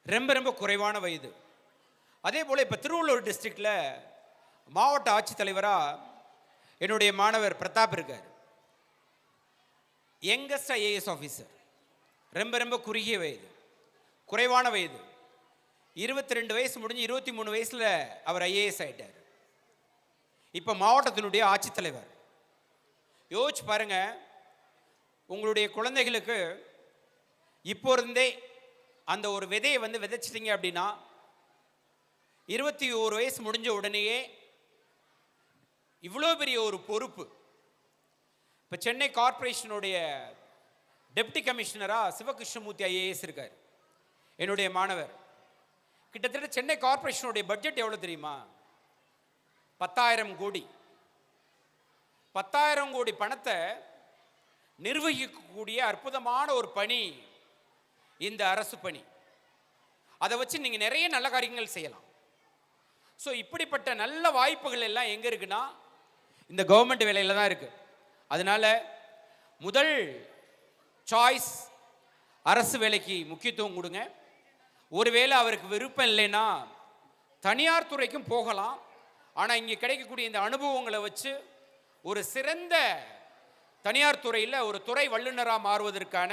F: ரொம்ப ரொம்ப குறைவான வயது. அதே போல் இப்போ திருவள்ளூர் டிஸ்ட்ரிக்டில் மாவட்ட ஆட்சித்தலைவராக என்னுடைய மாணவர் பிரதாப் இருக்கார். யங்கஸ்ட் ஐஏஎஸ் ஆஃபீஸர், ரொம்ப ரொம்ப குறுகிய வயது, குறைவான வயது. 22 வயசு முடிஞ்சு 23 வயசில் அவர் ஐஏஎஸ் ஆகிட்டார். இப்போ மாவட்டத்தினுடைய ஆட்சித்தலைவர். யோசிச்சு பாருங்க, உங்களுடைய குழந்தைகளுக்கு இப்போ இருந்தே அந்த ஒரு விதையை வந்து விதைச்சிட்டிங்க அப்படின்னா 21 வயசு முடிஞ்ச உடனேயே இவ்வளோ பெரிய ஒரு பொறுப்பு. இப்போ சென்னை கார்பரேஷனுடைய டெப்டி கமிஷனராக சிவகிருஷ்ணமூர்த்தி ஐஏஎஸ் இருக்கார், என்னுடைய மாணவர். கிட்டத்தட்ட சென்னை கார்பரேஷனுடைய பட்ஜெட் எவ்வளோ தெரியுமா? 10,000 கோடி. 10,000 கோடி பணத்தை நிர்வகிக்கக்கூடிய அற்புதமான ஒரு பணி இந்த அரசு பணி. அதை வச்சு நீங்கள் நிறைய நல்ல காரியங்கள் செய்யலாம். ஸோ இப்படிப்பட்ட நல்ல வாய்ப்புகள் எல்லாம் எங்கே இருக்குன்னா இந்த கவர்மெண்ட் வேலையில் தான் இருக்குது. அதனால் முதல் சாய்ஸ் அரசு வேலைக்கு முக்கியத்துவம் கொடுங்க. ஒருவேளை அவருக்கு விருப்பம் இல்லைன்னா தனியார் துறைக்கும் போகலாம். ஆனால் இங்கே கிடைக்கக்கூடிய இந்த அனுபவங்களை வச்சு ஒரு சிறந்த தனியார் துறையில் ஒரு துறை வல்லுநராக மாறுவதற்கான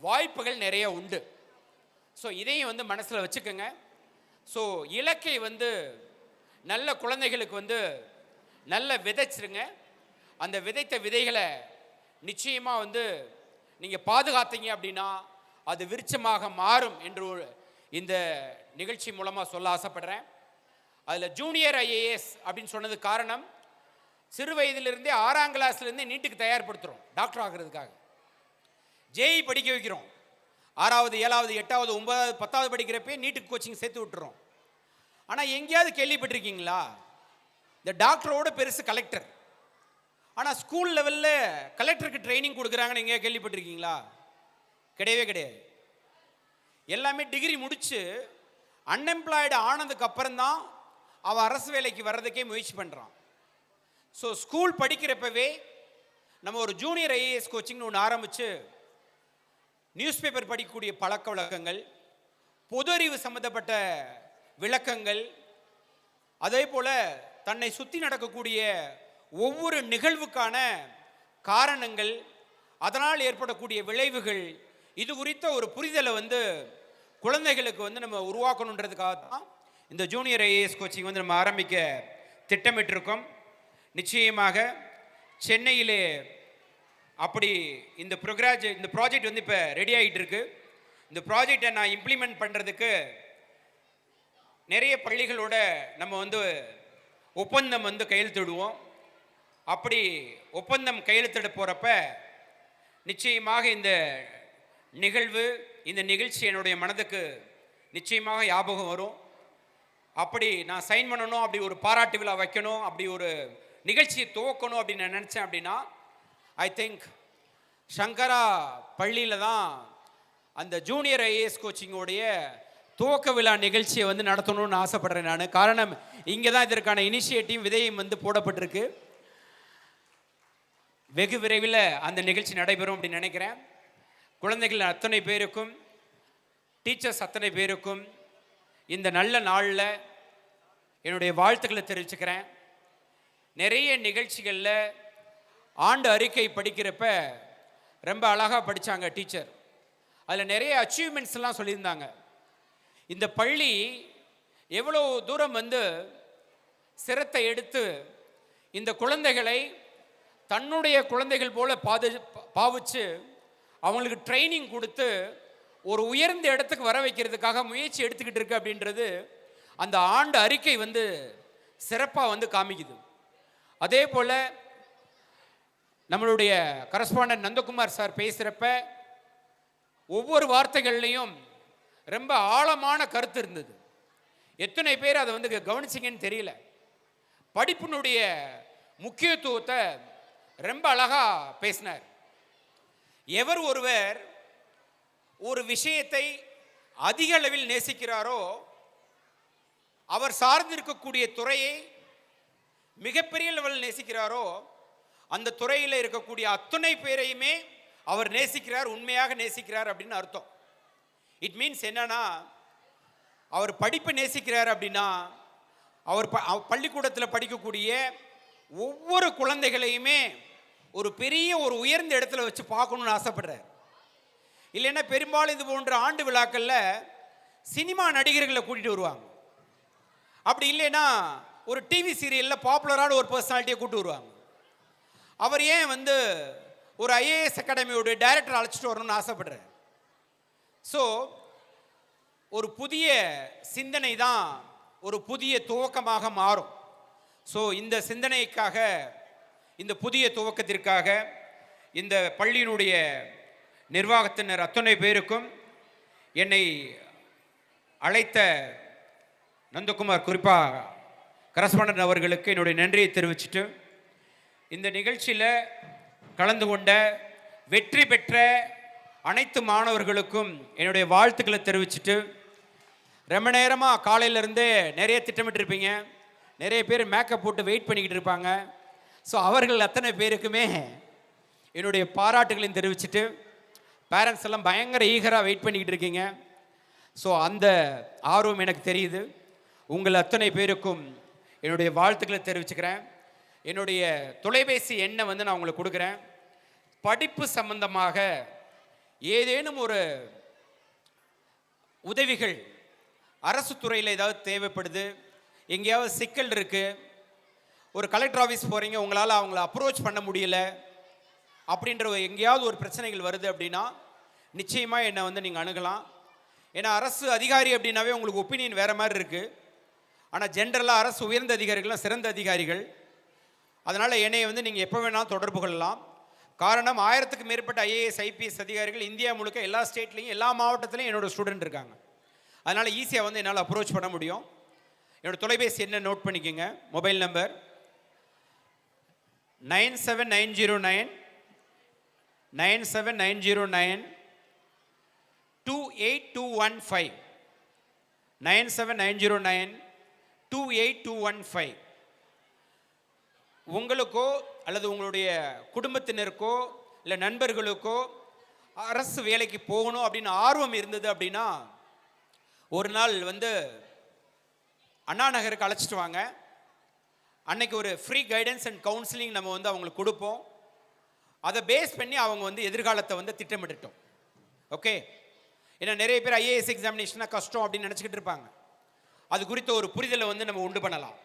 F: வாய்ப்புகள் நிறைய உண்டு. ஸோ இதையும் வந்து மனசில் வச்சுக்கோங்க. ஸோ இலக்கை வந்து நல்ல குழந்தைகளுக்கு வந்து நல்ல விதைச்சிருங்க. அந்த விதைத்த விதைகளை நிச்சயமாக வந்து நீங்கள் பாதுகாத்தீங்க அப்படின்னா அது விருட்சமாக மாறும் என்று இந்த நிகழ்ச்சி மூலமாக சொல்ல ஆசைப்படுறேன். அதில் ஜூனியர் ஐஏஎஸ் அப்படின்னு சொன்னது காரணம், சிறு வயதிலிருந்தே 6ஆம் கிளாஸ்லேருந்தே நீட்டுக்கு தயார்படுத்துகிறோம் டாக்டர் ஆகிறதுக்காக. ஜேஇ படிக்க வைக்கிறோம். 6வது 7வது 8வது 9வது 10வது படிக்கிறப்பே நீட்டுக்கு கோச்சிங் சேர்த்து விட்டுறோம். ஆனால் எங்கேயாவது கேள்விப்பட்டிருக்கீங்களா, இந்த டாக்டரோட பெருசு கலெக்டர், ஆனால் ஸ்கூல் லெவலில் கலெக்டருக்கு ட்ரைனிங் கொடுக்குறாங்கன்னு எங்கேயா கேள்விப்பட்டிருக்கீங்களா? கிடையவே கிடையாது. எல்லாமே டிகிரி முடித்து அன்எம்ப்ளாய்டு ஆனதுக்கு அப்புறம்தான் அவன் அரசு வேலைக்கு வர்றதுக்கே முயற்சி பண்ணுறான். ஸோ ஸ்கூல் படிக்கிறப்பவே நம்ம ஒரு ஜூனியர் ஐஏஎஸ் கோச்சிங்னு ஒன்று ஆரம்பித்து நியூஸ் பேப்பர் படிக்கக்கூடிய பழக்க வழக்கங்கள், பொது அறிவு சம்மந்தப்பட்ட விளக்கங்கள், அதே போல் தன்னை சுற்றி நடக்கக்கூடிய ஒவ்வொரு நிகழ்வுக்கான காரணங்கள், அதனால் ஏற்படக்கூடிய விளைவுகள், இது குறித்த ஒரு புரிதலை வந்து குழந்தைகளுக்கு வந்து நம்ம உருவாக்கணுன்றதுக்காக தான் இந்த ஜூனியர் ஐஏஎஸ் கோச்சிங் வந்து நம்ம ஆரம்பிக்க திட்டமிட்டிருக்கோம். நிச்சயமாக சென்னையிலே அப்படி இந்த ப்ராஜெக்ட் வந்து இப்போ ரெடி ஆகிட்டு இருக்கு. இந்த ப்ராஜெக்டை நான் இம்ப்ளிமெண்ட் பண்ணுறதுக்கு நிறைய பள்ளிகளோட நம்ம வந்து ஒப்பந்தம் வந்து கையெழுத்திடுவோம். அப்படி ஒப்பந்தம் கையெழுத்திட போகிறப்ப நிச்சயமாக இந்த நிகழ்வு, இந்த நிகழ்ச்சி என்னுடைய மனதுக்கு நிச்சயமாக ஞாபகம் வரும். அப்படி நான் சைன் பண்ணணும், அப்படி ஒரு பாராட்டு விழா வைக்கணும், அப்படி ஒரு நிகழ்ச்சியை துவக்கணும் அப்படின்னு நான் நினச்சேன் அப்படின்னா ஐ திங்க் சங்கரா பள்ளியில் தான் அந்த ஜூனியர் ஐஏஎஸ் கோச்சிங்கோடைய துவக்க விழா நிகழ்ச்சியை வந்து நடத்தணும்னு ஆசைப்படுறேன் நான். காரணம், இங்கே தான் இதற்கான இனிஷியேட்டிவ் விதையும் வந்து போடப்பட்டிருக்கு. வெகு விரைவில் அந்த நிகழ்ச்சி நடைபெறும் அப்படின்னு நினைக்கிறேன். குழந்தைகள் அத்தனை பேருக்கும், டீச்சர்ஸ் அத்தனை பேருக்கும் இந்த நல்ல நாளில் என்னுடைய வாழ்த்துக்களை தெரிவிச்சுக்கிறேன். நிறைய நிகழ்ச்சிகளில் ஆண்டு அறிக்கை படிக்கிறப்ப ரொம்ப அழகாக படித்தாங்க டீச்சர். அதில் நிறைய அச்சீவ்மெண்ட்ஸ்லாம் சொல்லியிருந்தாங்க. இந்த பள்ளி எவ்வளோ தூரம் வந்து சிரத்தை எடுத்து இந்த குழந்தைகளை தன்னுடைய குழந்தைகள் போல பாவிச்சு அவங்களுக்கு ட்ரைனிங் கொடுத்து ஒரு உயர்ந்த இடத்துக்கு வர வைக்கிறதுக்காக முயற்சி எடுத்துக்கிட்டு இருக்கு அப்படின்றது அந்த ஆண்டு அறிக்கை வந்து சிறப்பாக வந்து காமிக்குது. அதே போல் நம்மளுடைய கரஸ்பாண்டன்ட் நந்தகுமார் சார் பேசுகிறப்ப ஒவ்வொரு வார்த்தைகள்லையும் ரொம்ப ஆழமான கருத்து இருந்தது. எத்தனை பேர் அதை வந்து கவனிச்சிங்கன்னு தெரியல. படிப்பினுடைய முக்கியத்துவத்தை ரொம்ப அழகாக பேசினார். எவர் ஒருவர் ஒரு விஷயத்தை அதிக அளவில் நேசிக்கிறாரோ அவர் சார்ந்திருக்கக்கூடிய துறையை மிகப்பெரிய லெவலில் நேசிக்கிறாரோ அந்த துறையில் இருக்கக்கூடிய அத்தனை பேரையுமே அவர் நேசிக்கிறார், உண்மையாக நேசிக்கிறார் அப்படின்னு அர்த்தம். இட் மீன்ஸ் என்னன்னா, அவர் படிப்பை நேசிக்கிறார் அப்படின்னா அவர் பள்ளிக்கூடத்தில் படிக்கக்கூடிய ஒவ்வொரு குழந்தைகளையுமே ஒரு பெரிய ஒரு உயர்ந்த இடத்துல வச்சு பார்க்கணுன்னு ஆசைப்படுறார். இல்லைன்னா பெரும்பாலும் இது போன்ற ஆண்டு விழாக்களில் சினிமா நடிகர்களை கூட்டிகிட்டு வருவாங்க. அப்படி இல்லைன்னா ஒரு டிவி சீரியலில் பாப்புலரான ஒரு பர்சனாலிட்டியை கூப்பிட்டு வருவாங்க. அவர் ஏன் வந்து ஒரு ஐஏஎஸ் அகாடமியோட டைரக்டர் அழைச்சிட்டு வரணும்னு ஆசைப்படுறார். ஸோ ஒரு புதிய சிந்தனை தான் ஒரு புதிய துவக்கமாக மாறும். ஸோ இந்த சிந்தனைக்காக, இந்த புதிய துவக்கத்திற்காக இந்த பள்ளியினுடைய நிர்வாகத்தினர் அத்தனை பேருக்கும், என்னை அழைத்த நந்தகுமார், குறிப்பாக கரஸ்பாண்டன்ட் அவர்களுக்கு என்னுடைய நன்றியை தெரிவிச்சுட்டு, இந்த நிகழ்ச்சியில் கலந்து கொண்ட வெற்றி பெற்ற அனைத்து மாணவர்களுக்கும் என்னுடைய வாழ்த்துக்களை தெரிவிச்சுட்டு, ரொம்ப நேரமாக காலையிலேருந்தே நிறைய திட்டமிட்டிருப்பீங்க, நிறைய பேர் மேக்கப் போட்டு வெயிட் பண்ணிக்கிட்டு இருப்பாங்க. ஸோ அவர்கள் அத்தனை பேருக்குமே என்னுடைய பாராட்டுகளையும் தெரிவிச்சுட்டு, பேரண்ட்ஸ் எல்லாம் பயங்கர ஈகராக வெயிட் பண்ணிக்கிட்டு இருக்கீங்க. ஸோ அந்த ஆர்வம் எனக்கு தெரியுது. உங்கள் அத்தனை பேருக்கும் என்னுடைய வாழ்த்துக்களை தெரிவிச்சுக்கிறேன். என்னுடைய தொலைபேசி எண்ணை வந்து நான் உங்களுக்கு கொடுக்குறேன். படிப்பு சம்பந்தமாக ஏதேனும் ஒரு உதவிகள் அரசு துறையில் ஏதாவது தேவைப்படுது, எங்கேயாவது சிக்கல் இருக்குது, ஒரு கலெக்டர் ஆஃபீஸ் போகிறீங்க, உங்களால் அவங்கள அப்ரோச் பண்ண முடியல அப்படின்ற எங்கேயாவது ஒரு பிரச்சனைகள் வருது அப்படின்னா நிச்சயமாக என்னை வந்து நீங்கள் அணுகலாம். ஏன்னா அரசு அதிகாரி அப்படின்னாவே உங்களுக்கு ஒப்பீனியன் வேறு மாதிரி இருக்குது. ஆனால் ஜென்ரலாக அரசு உயர்ந்த அதிகாரிகள்லாம் சிறந்த அதிகாரிகள். அதனால் என்னை வந்து நீங்கள் எப்போ வேணாலும் தொடர்பு கொள்ளலாம். காரணம், 1000க்கு மேற்பட்ட ஐஏஎஸ் ஐபிஎஸ் அதிகாரிகள் இந்தியா முழுக்க எல்லா ஸ்டேட்லேயும் எல்லா மாவட்டத்துலையும் என்னோடய ஸ்டூடெண்ட் இருக்காங்க. அதனால் ஈஸியாக வந்து என்னால் அப்ரோச் பண்ண முடியும். என்னோடய தொலைபேசி என்ன நோட் பண்ணிக்கோங்க. மொபைல் நம்பர் 97909 28215 97909 உங்களுக்கோ அல்லது உங்களுடைய குடும்பத்தினருக்கோ இல்லை நண்பர்களுக்கோ அரசு வேலைக்கு போகணும் அப்படின்னு ஆர்வம் இருந்தது அப்படின்னா ஒரு நாள் வந்து அண்ணா நகருக்கு அழைச்சிட்டு வாங்க. அன்னைக்கு ஒரு ஃப்ரீ கைடன்ஸ் அண்ட் கவுன்சிலிங் நம்ம வந்து அவங்களுக்கு கொடுப்போம். அதை பேஸ் பண்ணி அவங்க வந்து எதிர்காலத்தை வந்து திட்டமிட்டுட்டோம். ஓகே, ஏன்னா நிறைய பேர் ஐஏஎஸ் எக்ஸாமினேஷனாக கஷ்டம் அப்படின்னு நினச்சிக்கிட்டு இருப்பாங்க. அது குறித்த ஒரு புரிதலை வந்து நம்ம உண்டு பண்ணலாம்.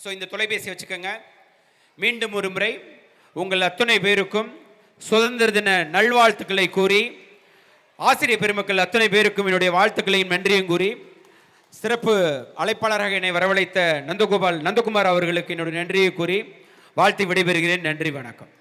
F: ஸோ இந்த தொலைபேசி வச்சுக்கோங்க. மீண்டும் ஒரு முறை உங்கள் அத்தனை பேருக்கும் சுதந்திர தின நல்வாழ்த்துக்களை கூறி, ஆசிரியர் பெருமக்கள் அத்தனை பேருக்கும் என்னுடைய வாழ்த்துக்களையும் நன்றியும் கூறி, சிறப்பு அழைப்பாளராக என்னை வரவழைத்த நந்தகுமார் அவர்களுக்கு என்னுடைய நன்றியை கூறி வாழ்த்தி விடைபெறுகிறேன். நன்றி, வணக்கம்.